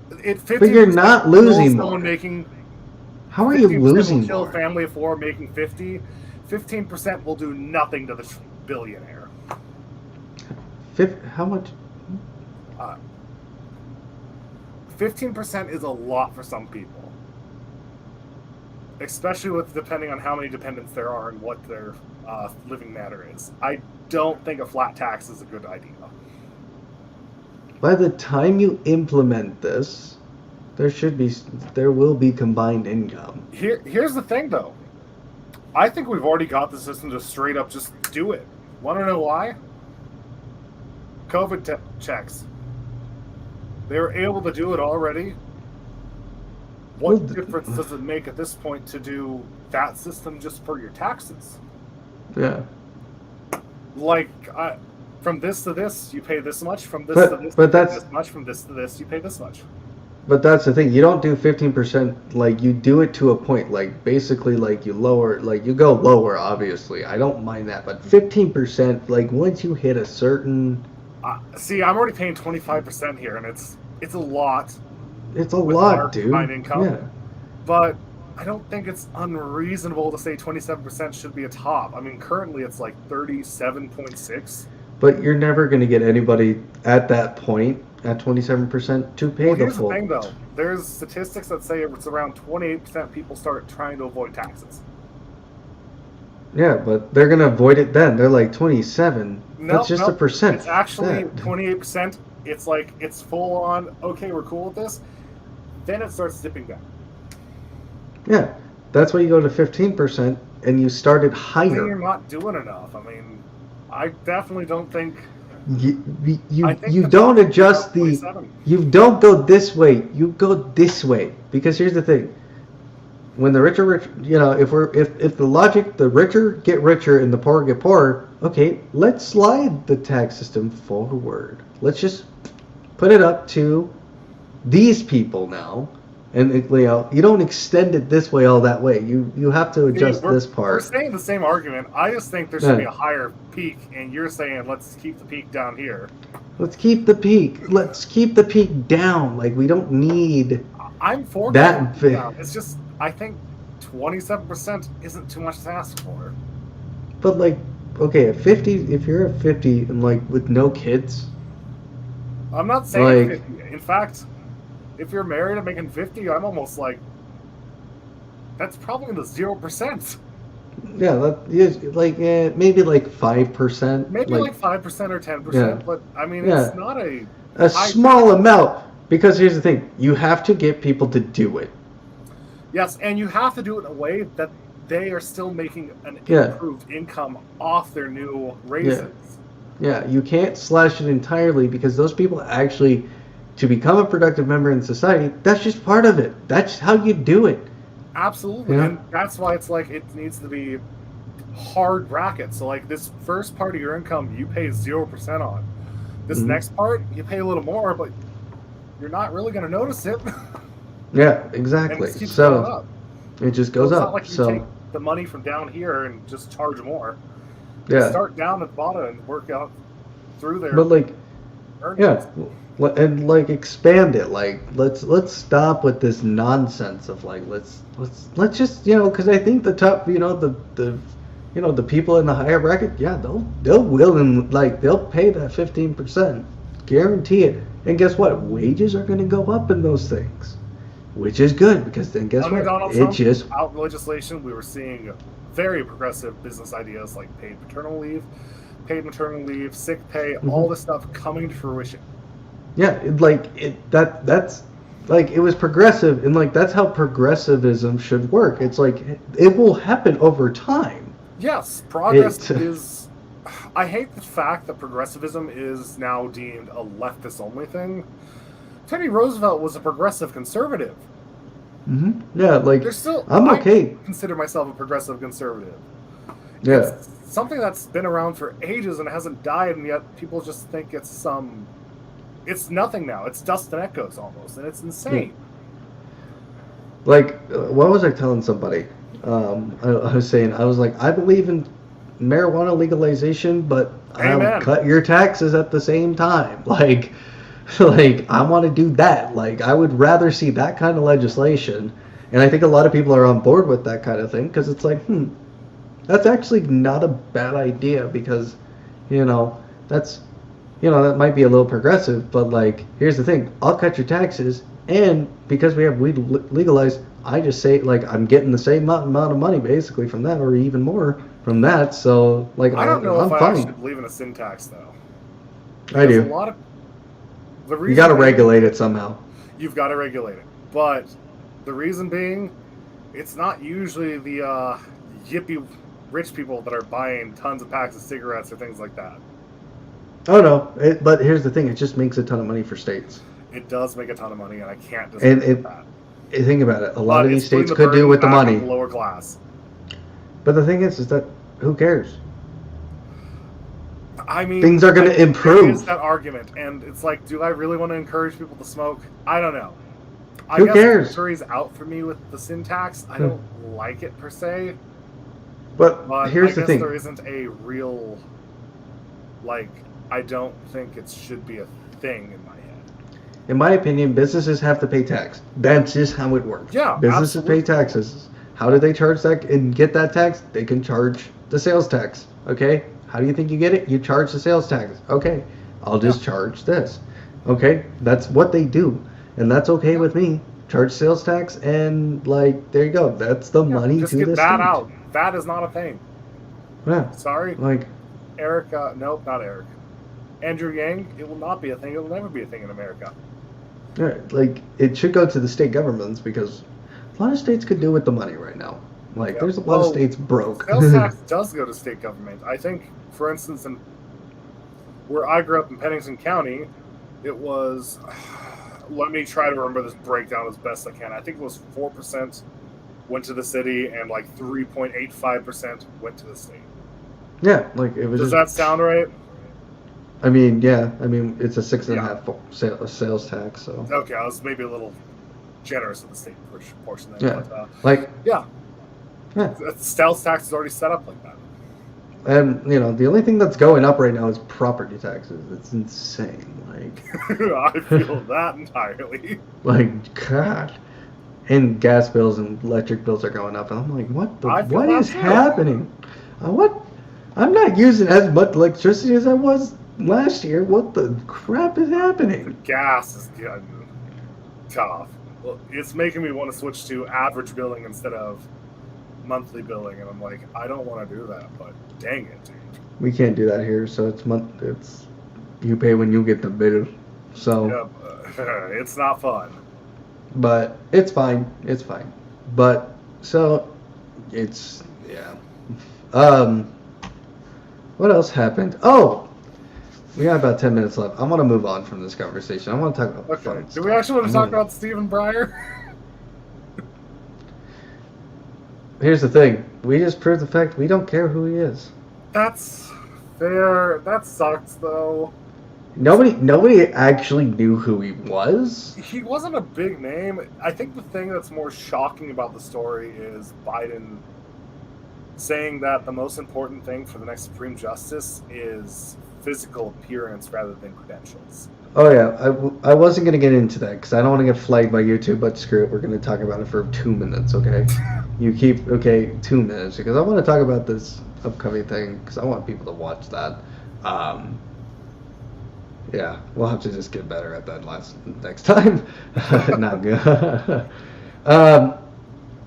But you're not losing more. How are you losing will kill more? A family of four making 50. 15% will do nothing to the billionaire. How much? 15% is a lot for some people, especially with depending on how many dependents there are and what their living matter is. I don't think a flat tax is a good idea. By the time you implement this, there will be combined income. Here's the thing, though. I think we've already got the system to straight up just do it. Want to know why? COVID checks. They were able to do it already. What difference does it make at this point to do that system just for your taxes? Yeah. Like, from this to this, you pay this much. From this to this, you pay this much. From this to this, you pay this much. But that's the thing. You don't do 15%. Like, you do it to a point. Like, basically, like, you lower. Like, you go lower, obviously. I don't mind that. But 15%, like, once you hit a certain... see, I'm already paying 25% here, and it's a lot. It's a lot, dude. Income. Yeah. But I don't think it's unreasonable to say 27% should be a top. I mean, currently it's like 37.6. But you're never going to get anybody at that point, at 27%, to pay the full. Here's the thing, though. There's statistics that say it's around 28% people start trying to avoid taxes. Yeah, but they're going to avoid it then. They're like 27. That's just a percent. It's actually 28%. It's like, it's full on, okay, we're cool with this. Then it starts dipping down. Yeah, that's why you go to 15% and you started higher. Then you're not doing enough. I mean, I definitely don't think... You don't adjust the... You don't go this way. You go this way. Because here's the thing. When the richer, you know, if the logic, the richer get richer and the poor get poorer, okay, let's slide the tax system forward. Let's just put it up to these people now, and you don't extend it this way all that way. You have to adjust this We're part. saying the same argument. I just think there should be a higher peak, and you're saying let's keep the peak down here. Let's keep the peak. Let's keep the peak down. Like, we don't need I'm for that. It's just I think 27% isn't too much to ask for. But like, okay, at 50, if you're at 50 and like with no kids, I'm not saying like, 50. In fact, if you're married and making 50, I'm almost like that's probably in the 0%. yeah, that is like maybe like 5%. Maybe like 5% or 10%, yeah, but I mean yeah, it's not a small amount. Because here's the thing, you have to get people to do it. Yes, and you have to do it in a way that they are still making an improved income off their new raises. Yeah, you can't slash it entirely because those people actually, to become a productive member in society, that's just part of it. That's how you do it. Absolutely, and that's why it's like it needs to be hard bracket. So like this first part of your income, you pay 0% on. This next part, you pay a little more, but you're not really going to notice it. Yeah, exactly. And it keeps going up. It just goes it's up. Not like you take the money from down here and just charge more. Yeah. Start down at the bottom and work out through there. But like, earnings. Yeah, and like expand it. Like let's stop with this nonsense of like let's just because I think the top the people in the higher bracket, yeah, they'll will and like they'll pay that 15%, guarantee it. And guess what? Wages are going to go up in those things, which is good because then guess what? It just out in legislation, we were seeing very progressive business ideas like paid paternal leave, paid maternal leave, sick pay, all this stuff coming to fruition. Yeah, that's like it was progressive, and like that's how progressivism should work. It's like it will happen over time. Yes, progress is. I hate the fact that progressivism is now deemed a leftist-only thing. Teddy Roosevelt was a progressive conservative. Yeah, like there's still. I consider myself a progressive conservative. Yeah, it's something that's been around for ages and hasn't died, and yet people just think it's some. It's nothing now. It's dust and echoes almost, and it's insane. Like, what was I telling somebody? I was saying, I was like, I believe in marijuana legalization, but I'll cut your taxes at the same time. Like I want to do that. Like, I would rather see that kind of legislation, and I think a lot of people are on board with that kind of thing because it's like, that's actually not a bad idea because, that's. That might be a little progressive, but like, here's the thing: I'll cut your taxes, and because we have weed legalized, I just say like I'm getting the same amount of money basically from that, or even more from that. So like, I don't know I'm if fine. I actually believe in a sin tax though. I do. A lot of the reason you got to regulate it somehow. You've got to regulate it, but the reason being, it's not usually the yippee rich people that are buying tons of packs of cigarettes or things like that. Oh no! But here's the thing: it just makes a ton of money for states. It does make a ton of money, and I can't disagree with that. Think about it: a lot of these states could do with the money. The lower class. But the thing is that who cares? I mean, things are going to improve. Is that argument, and it's like, do I really want to encourage people to smoke? I don't know. Who cares? The jury's out for me with the sin tax. I don't like it per se. But here's the thing: there isn't a real, like. I don't think it should be a thing in my head. In my opinion, businesses have to pay tax. That's just how it works. Yeah, businesses pay taxes. How do they charge that and get that tax? They can charge the sales tax. Okay? How do you think you get it? You charge the sales tax. Okay. I'll just charge this. Okay? That's what they do. And that's okay with me. Charge sales tax and like there you go. That's the money just to get the that state. out. That is not a thing. Yeah. Sorry. Like Eric, nope, not Eric. Andrew Yang, it will not be a thing. It will never be a thing in America. Yeah, like it should go to the state governments because a lot of states could do with the money right now. Like there's a lot of states broke. Sales tax does go to state government. I think, for instance, in where I grew up in Pennington County, it was. Let me try to remember this breakdown as best I can. I think it was 4% went to the city and like 3.85% went to the state. Yeah, like it was. Does that sound right? I mean, yeah. I mean, it's a 6.5 sales tax. So Okay, I was maybe a little generous with the state portion there. yeah, But, like yeah. yeah. The sales tax is already set up like that. And the only thing that's going up right now is property taxes. It's insane. Like I feel that entirely. like God. And gas bills and electric bills are going up, and I'm like, what is happening? What? I'm not using as much electricity as I was last year. What the crap is happening? Gas is getting tough. Well, it's making me want to switch to average billing instead of monthly billing, and I'm like, I don't want to do that, but dang it, dude. We can't do that here, so it's you pay when you get the bill. So it's not fun. But it's fine. It's fine. But so it's what else happened? Oh, we got about 10 minutes left. I want to move on from this conversation. I want to talk about fun Do stuff. we actually want to talk about Stephen Bryer? Here's the thing. We just proved the fact we don't care who he is. That's fair. That sucks, though. Nobody actually knew who he was. He wasn't a big name. I think the thing that's more shocking about the story is Biden saying that the most important thing for the next Supreme Justice is physical appearance rather than credentials. Oh yeah, I wasn't gonna get into that because I don't want to get flagged by YouTube. But screw it, we're gonna talk about it for 2 minutes, okay? 2 minutes because I want to talk about this upcoming thing because I want people to watch that. Yeah, we'll have to just get better at that next time. Not good.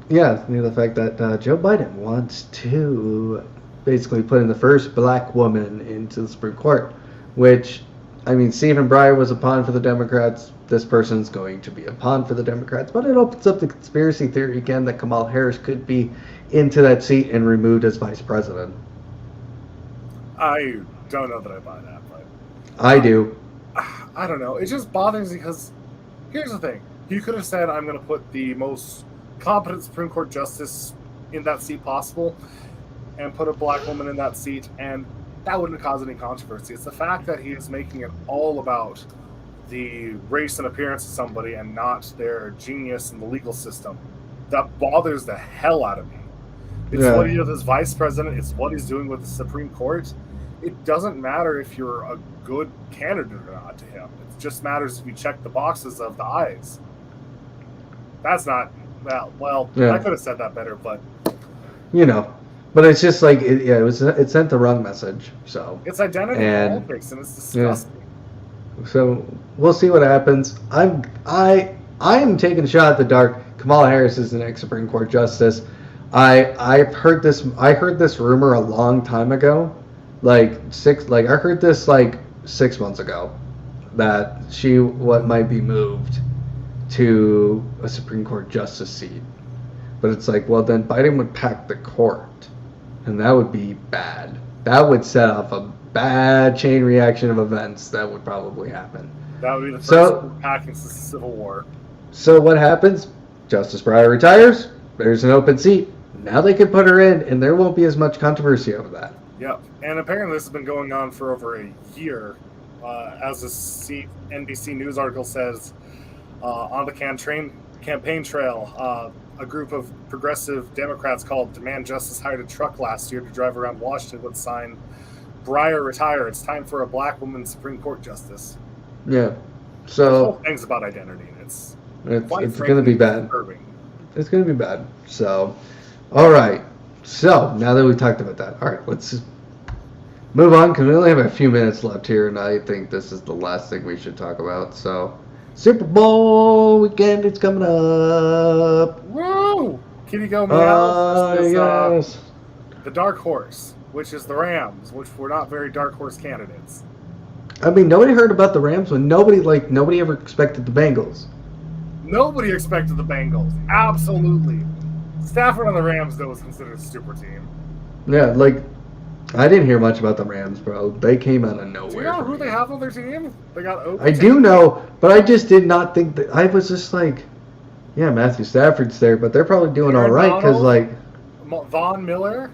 Yeah, the fact that Joe Biden wants to basically put in the first black woman into the Supreme Court, which, I mean, Stephen Bryer was a pawn for the Democrats. This person's going to be a pawn for the Democrats, but it opens up the conspiracy theory again that Kamala Harris could be into that seat and removed as vice president. I don't know that I buy that, but I do. I don't know. It just bothers me because here's the thing. He could have said, I'm going to put the most competent Supreme Court justice in that seat possible and put a black woman in that seat, and that wouldn't cause any controversy. It's the fact that he is making it all about the race and appearance of somebody and not their genius in the legal system that bothers the hell out of me. It's what he did as vice president. It's what he's doing with the Supreme Court. It doesn't matter if you're a good candidate or not to him. It just matters if you check the boxes of the eyes. That's not... Well, I could have said that better, but... But it's just like, it sent the wrong message, so... It's identity politics, and it's disgusting. So, we'll see what happens. I am taking a shot at the dark. Kamala Harris is the next Supreme Court Justice. I heard this rumor a long time ago. I heard this 6 months ago that she might be moved to a Supreme Court justice seat. But it's like, well, then Biden would pack the court, and that would be bad. That would set off a bad chain reaction of events that would probably happen. That would be the first packing since the Civil War. So what happens? Justice Breyer retires. There's an open seat. Now they can put her in, and there won't be as much controversy over that. Yep, and apparently this has been going on for over a year. As a NBC News article says, on the campaign trail, a group of progressive Democrats called Demand Justice hired a truck last year to drive around Washington with a sign, Breyer retire. It's time for a black woman Supreme Court justice. Yeah. So things about identity, and it's going to be bad. Disturbing. It's going to be bad. So, all right. So now that we've talked about that, all right, let's just move on because we only have a few minutes left here, and I think this is the last thing we should talk about. So, Super Bowl weekend is coming up. Woo! Kitty go meow. Yes. The dark horse, which is the Rams, which were not very dark horse candidates. I mean, nobody heard about the Rams when nobody ever expected the Bengals. Nobody expected the Bengals. Absolutely. Stafford on the Rams, though, was considered a super team. Yeah, I didn't hear much about the Rams, bro. They came out of nowhere. Do you know who they have on their team? They got I do know, but I just did not think that. I was just like, yeah, Matthew Stafford's there, but they're probably doing all right because, Von Miller.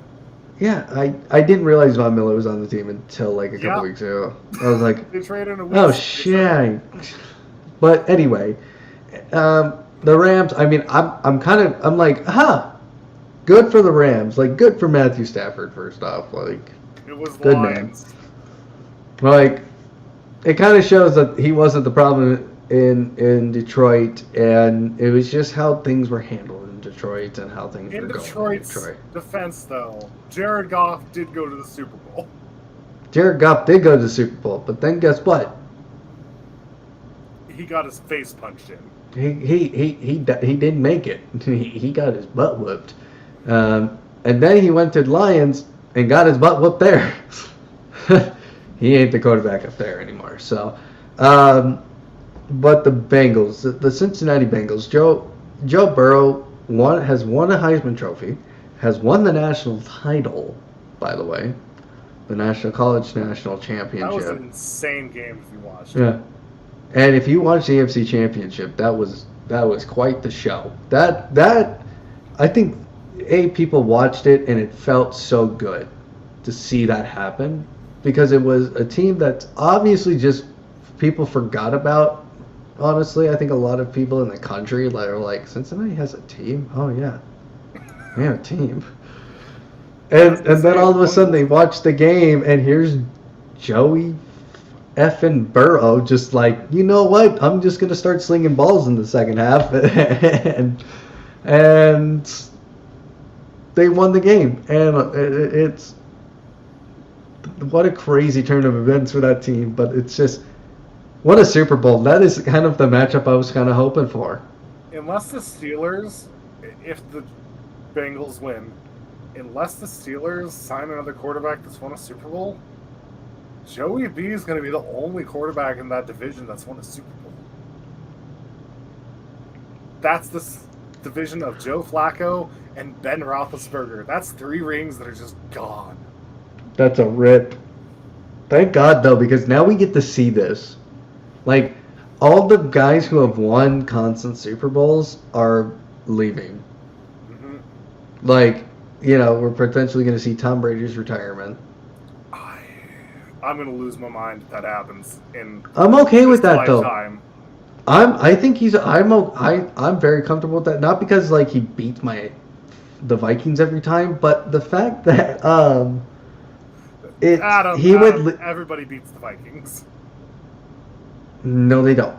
Yeah, I didn't realize Von Miller was on the team until like a couple Yeah. weeks ago. I was like, They traded a week. oh shit. But anyway, the Rams. I mean, I'm like, good for the Rams. Like, good for Matthew Stafford. First off, like, It was good Lions. man. Like, it kind of shows that he wasn't the problem in Detroit, and it was just how things were handled in Detroit and how things In were going in Detroit's Detroit. defense, though, Jared Goff did go to the Super Bowl. Jared Goff did go to the Super Bowl, but then guess what? He got his face punched in. He didn't make it. He got his butt whooped, and then he went to the Lions and got his butt whooped there. He ain't the quarterback up there anymore. So, but the Bengals, the Cincinnati Bengals, Joe Burrow has won a Heisman Trophy, has won the national title, by the way, the College National Championship. That was an insane game if you watched. Yeah. And if you watch the AFC Championship, that was quite the show. That I think people watched it and it felt so good to see that happen because it was a team that obviously just people forgot about. Honestly, I think a lot of people in the country are like, Cincinnati has a team? Oh yeah. We have a team. And then all of a sudden they watch the game and here's Joey effing Burrow just like, you know what? I'm just gonna start slinging balls in the second half, and they won the game. And it's what a crazy turn of events for that team. But it's just what a Super Bowl. That is kind of the matchup I was kind of hoping for. Unless the Steelers, if the Bengals win, unless the Steelers sign another quarterback that's won a Super Bowl, Joey B is going to be the only quarterback in that division that's won a Super Bowl. That's the division of Joe Flacco and Ben Roethlisberger. That's 3 rings that are just gone. That's a rip. Thank God, though, because now we get to see this. Like, all the guys who have won constant Super Bowls are leaving. Mm-hmm. Like, we're potentially going to see Tom Brady's retirement. I'm gonna lose my mind if that happens. I'm okay with that lifetime. though. I'm very comfortable with that. Not because like he beats the Vikings every time, but the fact that everybody beats the Vikings. No, they don't.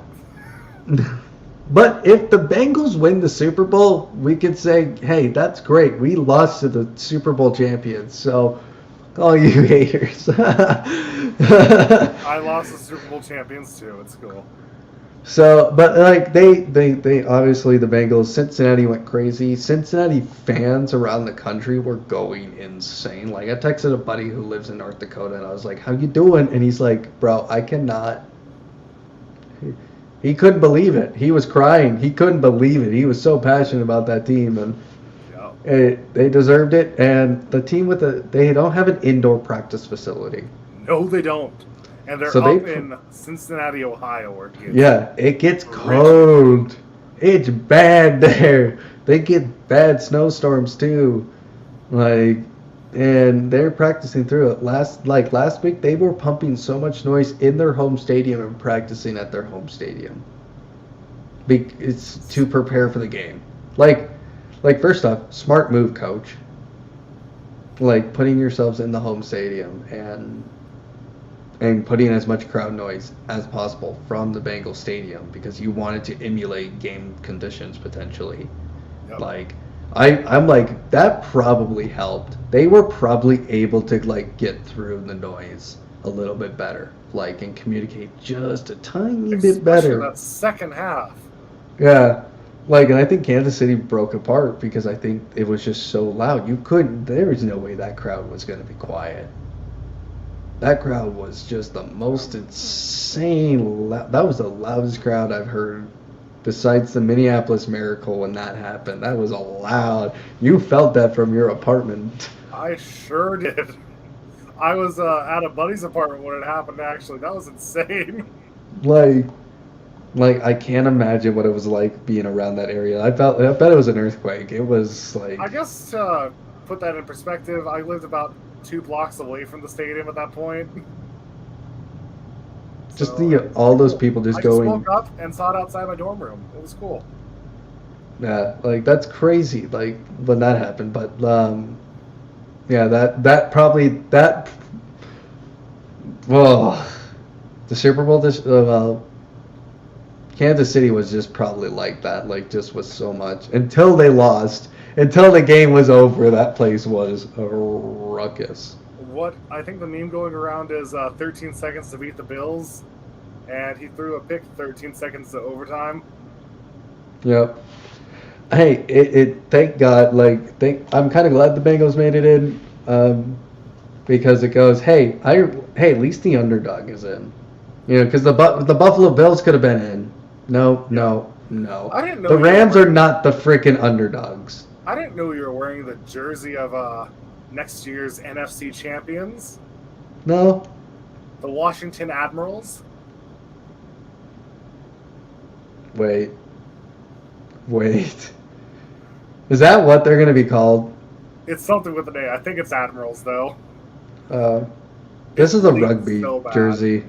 But if the Bengals win the Super Bowl, we could say, hey, that's great. We lost to the Super Bowl champions, so. All you haters. I lost the Super Bowl champions too. It's cool. So, but like they obviously the Bengals, Cincinnati went crazy. Cincinnati fans around the country were going insane. Like I texted a buddy who lives in North Dakota and I was like, "How you doing?" And he's like, "Bro, I cannot." He couldn't believe it. He was crying. He couldn't believe it. He was so passionate about that team and. They deserved it, and the team they don't have an indoor practice facility. No, they don't, and they're in Cincinnati, Ohio, where it gets cold. It's bad there. They get bad snowstorms too, and they're practicing through it. Last week, they were pumping so much noise in their home stadium and practicing at their home stadium. It's to prepare for the game, Like, first off, smart move, coach. Like, putting yourselves in the home stadium and putting as much crowd noise as possible from the Bengals stadium because you wanted to emulate game conditions potentially. Yep. Like, I'm like, that probably helped. They were probably able to, like, get through the noise a little bit better. Like, and communicate just a tiny bit better. Especially that second half. Yeah. Like, and I think Kansas City broke apart because I think it was just so loud. There was no way that crowd was going to be quiet. That crowd was just the most insane. That was the loudest crowd I've heard besides the Minneapolis Miracle when that happened. That was loud. You felt that from your apartment. I sure did. I was at a buddy's apartment when it happened, actually. That was insane. Like, I can't imagine what it was like being around that area. I bet it was an earthquake. It was like... I guess put that in perspective, I lived about 2 blocks away from the stadium at that point. Just So, all those cool. people just I just going. woke up and saw it outside my dorm room. It was cool. Yeah, like that's crazy. Like when that happened, but yeah, that probably that. Well, the Super Bowl this Kansas City was just probably like that, like just with so much until they lost, until the game was over. That place was a ruckus. What I think the meme going around is 13 seconds to beat the Bills, and he threw a pick 13 seconds to overtime. Yep. Hey, it thank God. Like, I'm kind of glad the Bengals made it in, because it goes, hey, at least the underdog is in, because the Buffalo Bills could have been in. No, no, no. I didn't know The you were Rams are wearing- not the freaking underdogs. I didn't know you were wearing the jersey of next year's NFC champions, No, the Washington Admirals. wait. Is that what they're gonna be called? It's something with an A. I think it's Admirals though. This is a bleeds rugby so bad. jersey.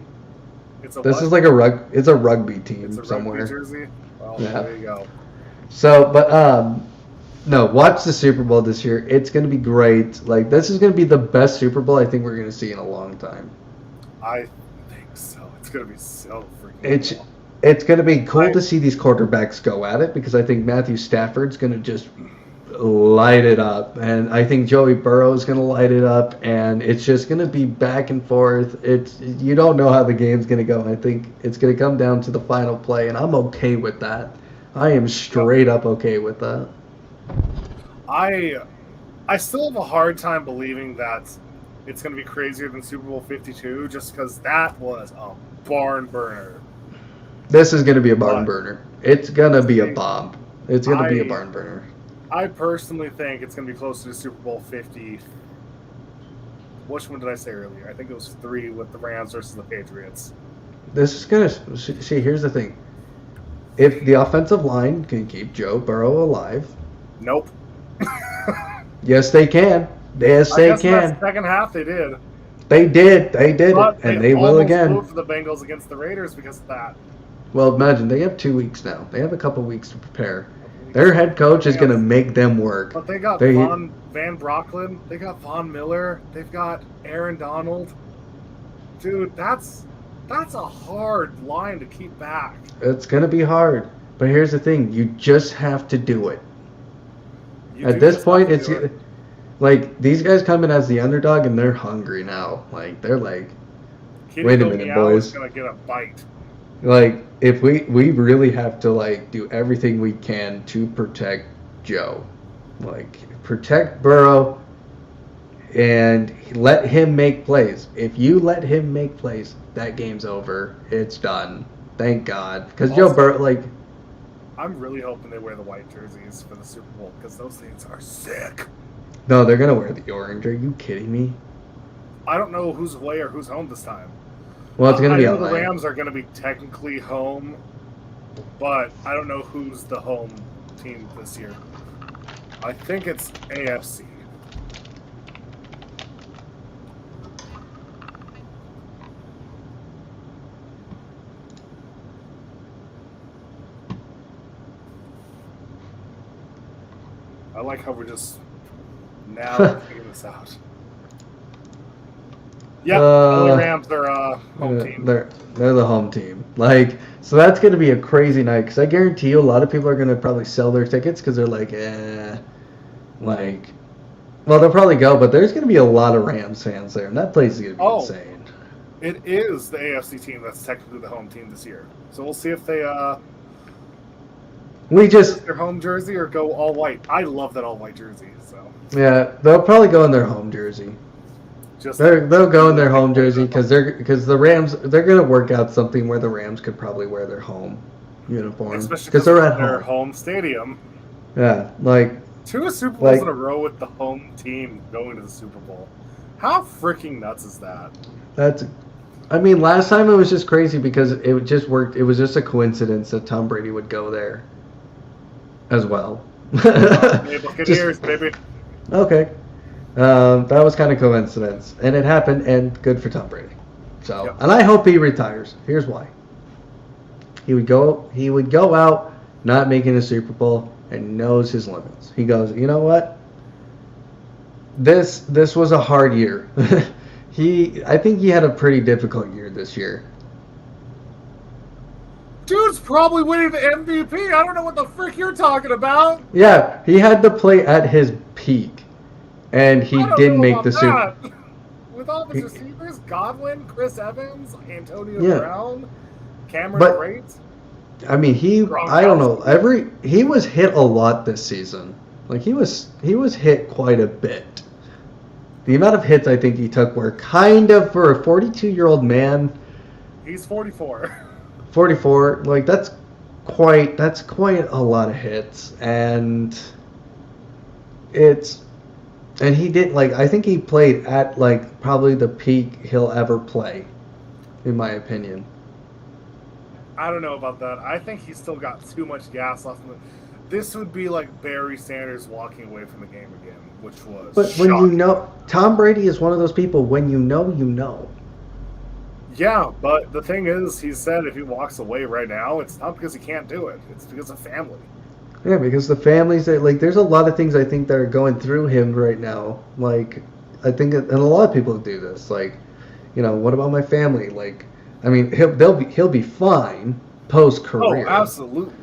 It's a This what? is like it's a rugby team It's a somewhere. rugby jersey. Well, Yeah. there you go. So, but no, watch the Super Bowl this year. It's gonna be great. Like this is gonna be the best Super Bowl I think we're gonna see in a long time. I think so. It's gonna be so freaking. It's cool. it's gonna be cool to see these quarterbacks go at it because I think Matthew Stafford's gonna just light it up, and I think Joey Burrow's gonna light it up, and it's just gonna be back and forth. You don't know how the game's gonna go. I think it's gonna come down to the final play, and I'm okay with that. I am straight up okay with that. I still have a hard time believing that it's going to be crazier than Super Bowl 52 just because that was a barn burner. This is gonna be a barn But- burner. It's gonna be a bomb. It's gonna be a barn burner. I personally think it's going to be closer to Super Bowl 50. Which one did I say earlier? I think it was 3 with the Rams versus the Patriots. This is gonna see. Here's the thing: if the offensive line can keep Joe Burrow alive, Nope. yes, they can. Yes, I they guess in can. that second half they did. They did But it, and they will almost again. moved for the Bengals against the Raiders because of that. Well, imagine they have 2 weeks now. They have a couple weeks to prepare. Their head coach is gonna make them work. But they got They- Van Brocklin. They got Von Miller. They've got Aaron Donald. Dude, that's a hard line to keep back. It's gonna be hard, but here's the thing: you just have to do it. You At do this just point, have to it's do it. like these guys come in as the underdog, and they're hungry now. Like they're like, Kitty wait a Go minute, Meow boys. is gonna get a bite. like if we really have to like do everything we can to protect Joe, like protect Burrow, and let him make plays. If you let him make plays, that game's over. It's done. Thank God, because Joe Also- Burrow, like. I'm really hoping they wear the white jerseys for the Super Bowl because those things are sick. No, they're gonna wear the orange. Are you kidding me? I don't know who's away or who's home this time. Well, it's gonna I be know LA. the Rams are going to be technically home, but I don't know who's the home team this year. I think it's AFC. I like how we're just now figuring this out. Yeah, LA Rams are home team. They're the home team. Like, so that's gonna be a crazy night because I guarantee you a lot of people are gonna probably sell their tickets because they're like, like, well, they'll probably go, but there's gonna be a lot of Rams fans there, and that place is gonna be insane. It is the AFC team that's technically the home team this year. So we'll see if they We just, their home jersey or go all white. I love that all white jersey. So yeah, they'll probably go in their home jersey. just They'll go in their home jersey because the Rams they're gonna work out something where the Rams could probably wear their home uniform especially because they're at their home. home stadium. Yeah, like 2 Super Bowls Like- in a row with the home team going to the Super Bowl. How freaking nuts is that? that's. I mean, last time it was just crazy because it just worked. It was just a coincidence that Tom Brady would go there as well. Hey, Buccaneers, Just- baby. okay, That was kind of coincidence, and it happened, and good for Tom Brady. So, Yep. and I hope he retires. Here's why. He would go out not making a Super Bowl and knows his limits. He goes, you know what? This was a hard year. I think he had a pretty difficult year this year. Dude's probably winning the MVP. I don't know what the frick you're talking about. Yeah, he had to play at his peak, and he I don't didn't know make about the Super. that. With all his receivers, Godwin, Chris Evans, Antonio Yeah. Brown, Cameron But- Brate. I mean, I don't know. He was hit a lot this season. Like he was hit quite a bit. The amount of hits I think he took were kind of, for a 42-year-old man, He's 44. 44, like that's quite a lot of hits, and he did, like, I think he played at like probably the peak he'll ever play, in my opinion. I don't know about that. I think he's still got too much gas left in the. This would be like Barry Sanders walking away from the game again, which was. But when you shocking. know, Tom Brady is one of those people, when you know, you know. Yeah, but the thing is, he said if he walks away right now, it's not because he can't do it. It's because of family. Yeah, because the families that, like, there's a lot of things I think that are going through him right now. Like, I think, and a lot of people do this. Like, you know, what about my family? Like, I mean, he'll be fine post career. Oh, absolutely.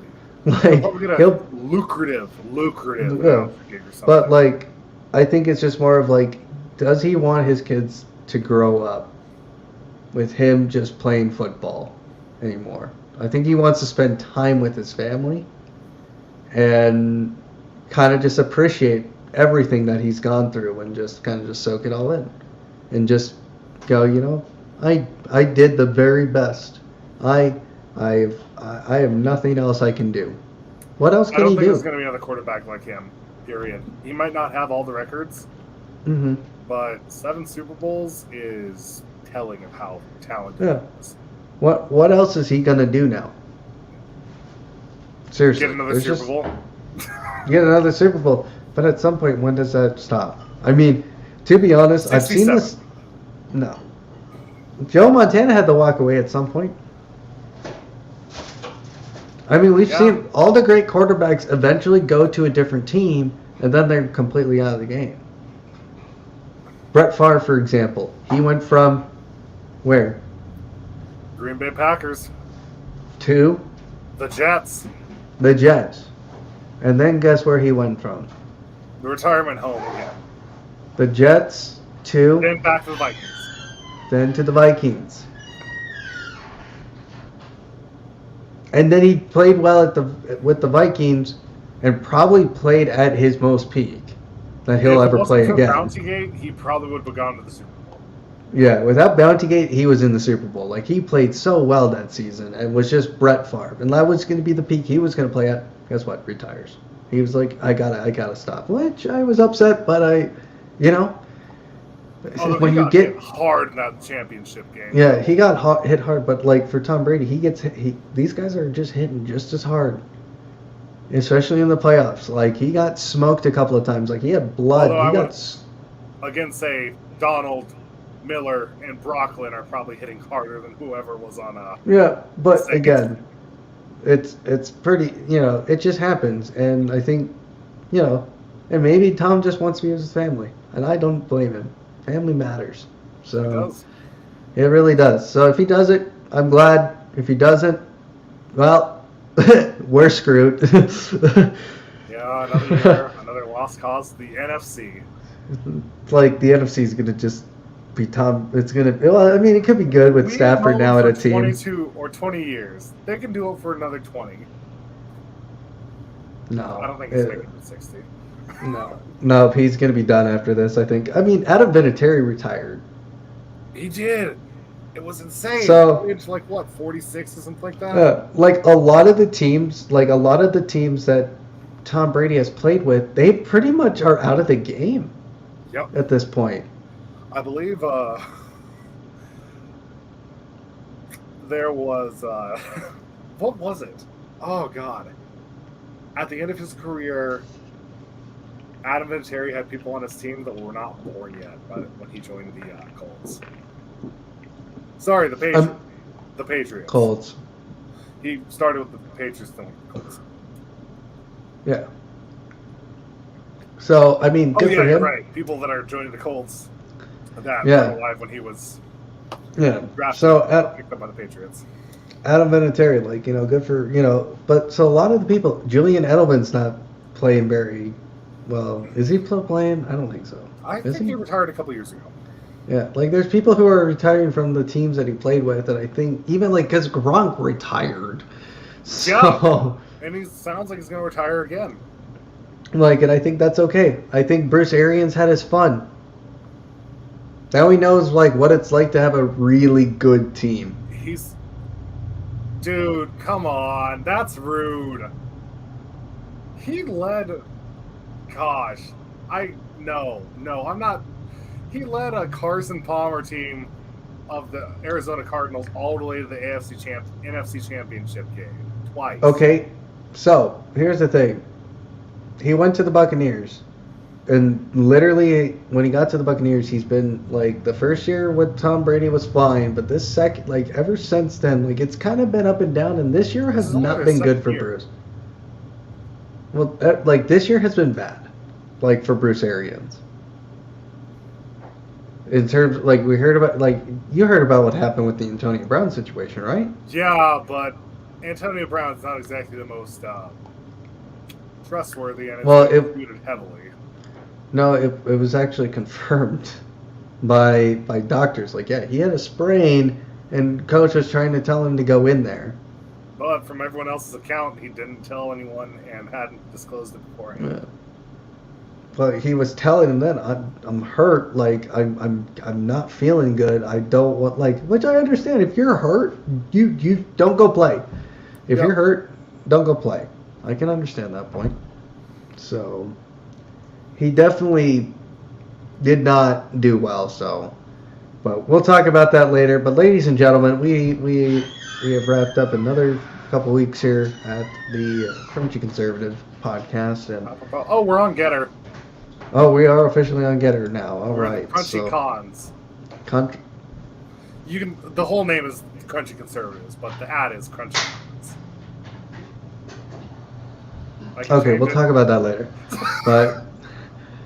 Like, Probably get a he'll, lucrative. Yeah. Gig or something. but like, I think it's just more of like, does he want his kids to grow up with him just playing football anymore? I think he wants to spend time with his family and kind of just appreciate everything that he's gone through and just kind of just soak it all in and just go, you know, I did the very best. I have nothing else I can do. What else I can don't he think do? there's going to be another quarterback like him. Period. He might not have all the records, Mm-hmm. but 7 Super Bowls is telling of how talented Yeah. he is. What else is he gonna do now? Seriously, Get another there's Super just- Bowl. Get another Super Bowl. But at some point, when does that stop? I mean, to be honest, I've seen 67. this. No. Joe Montana had to walk away at some point. I mean, we've Yeah. seen all the great quarterbacks eventually go to a different team, and then they're completely out of the game. Brett Favre, for example, he went from where? Green Bay Packers. To The Jets. the Jets. And then guess where he went from? The retirement home again. The Jets to, Then back to the Vikings. then to the Vikings. And then he played well with the Vikings and probably played at his most peak that he'll If it ever wasn't play for again. Bountygate, he probably would have gone to the Super Bowl. Yeah, without Bountygate, he was in the Super Bowl. Like, he played so well that season and was just Brett Favre. And that was going to be the peak he was going to play at. Guess what? Retires. He was like, I gotta stop. Which I was upset, but Although when he you got get hit hard in that championship game. Yeah, he got hit hard, but like for Tom Brady, these guys are just hitting just as hard, especially in the playoffs. Like, he got smoked a couple of times. Like, he had blood. Although I He got would- Again, say Donald, Miller, and Brocklin are probably hitting harder than whoever was on yeah, but Second. again, it's pretty. It just happens, and I think, and maybe Tom just wants to be with his family, and I don't blame him. Family matters, so It does. it really does. So if he does it, I'm glad. If he doesn't, well, we're screwed. Yeah, another year, another lost cause to the NFC. It's like the NFC is gonna just be Tom. It's gonna. Well, I mean, it could be good with We've Stafford known now at for a team. 22 or 20 years. They can do it for another 20. No, I don't think he's making it 60. no, he's gonna be done after this. I think. I mean, Adam Vinatieri retired. He did. It was insane. So- It's like what, 46 or something like that. Like a lot of the teams that Tom Brady has played with, they pretty much are out of the game Yep. at this point. I believe there was what was it? Oh God! At the end of his career, Adam Vinatieri had people on his team that were not born yet when he joined the Colts. Sorry, the Patriots. The Patriots. Colts. He started with the Patriots, then with the Colts. Yeah. So, I mean, good for him. You're right. People that are joining the Colts that were alive when he was drafted, picked up by the Patriots. Adam Vinatieri, like, you know, good for, you know, but so a lot of the people, Julian Edelman's not playing very well. Is he still playing? I don't think so. I think he retired a couple years ago. Yeah, like there's people who are retiring from the teams that he played with, and I think even like because Gronk retired, so and he sounds like he's going to retire again. Like, and I think that's okay. I think Bruce Arians had his fun. Now he knows like what it's like to have a really good team. Dude, come on, that's rude. He led. Gosh, I'm not. He led a Carson Palmer team of the Arizona Cardinals all the way to the NFC Championship game twice. Okay, so here's the thing. He went to the Buccaneers, and literally when he got to the Buccaneers, he's been like the first year with Tom Brady was fine, but this second, like ever since then, like it's kind of been up and down, and this year has not been good for Bruce. Well, like this year has been bad, like for Bruce Arians. In terms, like we heard about, like you heard about what happened with the Antonio Brown situation, right? Yeah, but Antonio Brown's not exactly the most trustworthy, and it's disputed heavily. No, it was actually confirmed by doctors. Like, yeah, he had a sprain, and coach was trying to tell him to go in there. But from everyone else's account, he didn't tell anyone and hadn't disclosed it beforehand. Yeah. But he was telling him then, I'm hurt, like I'm not feeling good. I don't want, like, which I understand. If you're hurt, you don't go play. If you're hurt, don't go play. I can understand that point. So he definitely did not do well. So, but we'll talk about that later. But ladies and gentlemen, we have wrapped up another couple weeks here at the Crunchy Conservative podcast. And we're on Getter. Oh, we are officially on Getter now. All right. Crunchy Cons. The whole name is Crunchy Conservatives, but the ad is Crunchy Cons. Okay, we'll talk about that later. But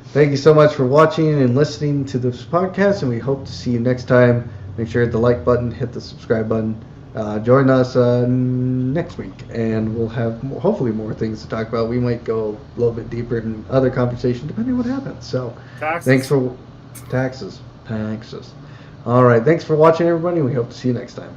thank you so much for watching and listening to this podcast, and we hope to see you next time. Make sure to hit the like button, hit the subscribe button. Join us next week, and we'll have hopefully more things to talk about. We might go a little bit deeper in other conversations, depending on what happens. So, Thanks for taxes. All right, thanks for watching, everybody. We hope to see you next time.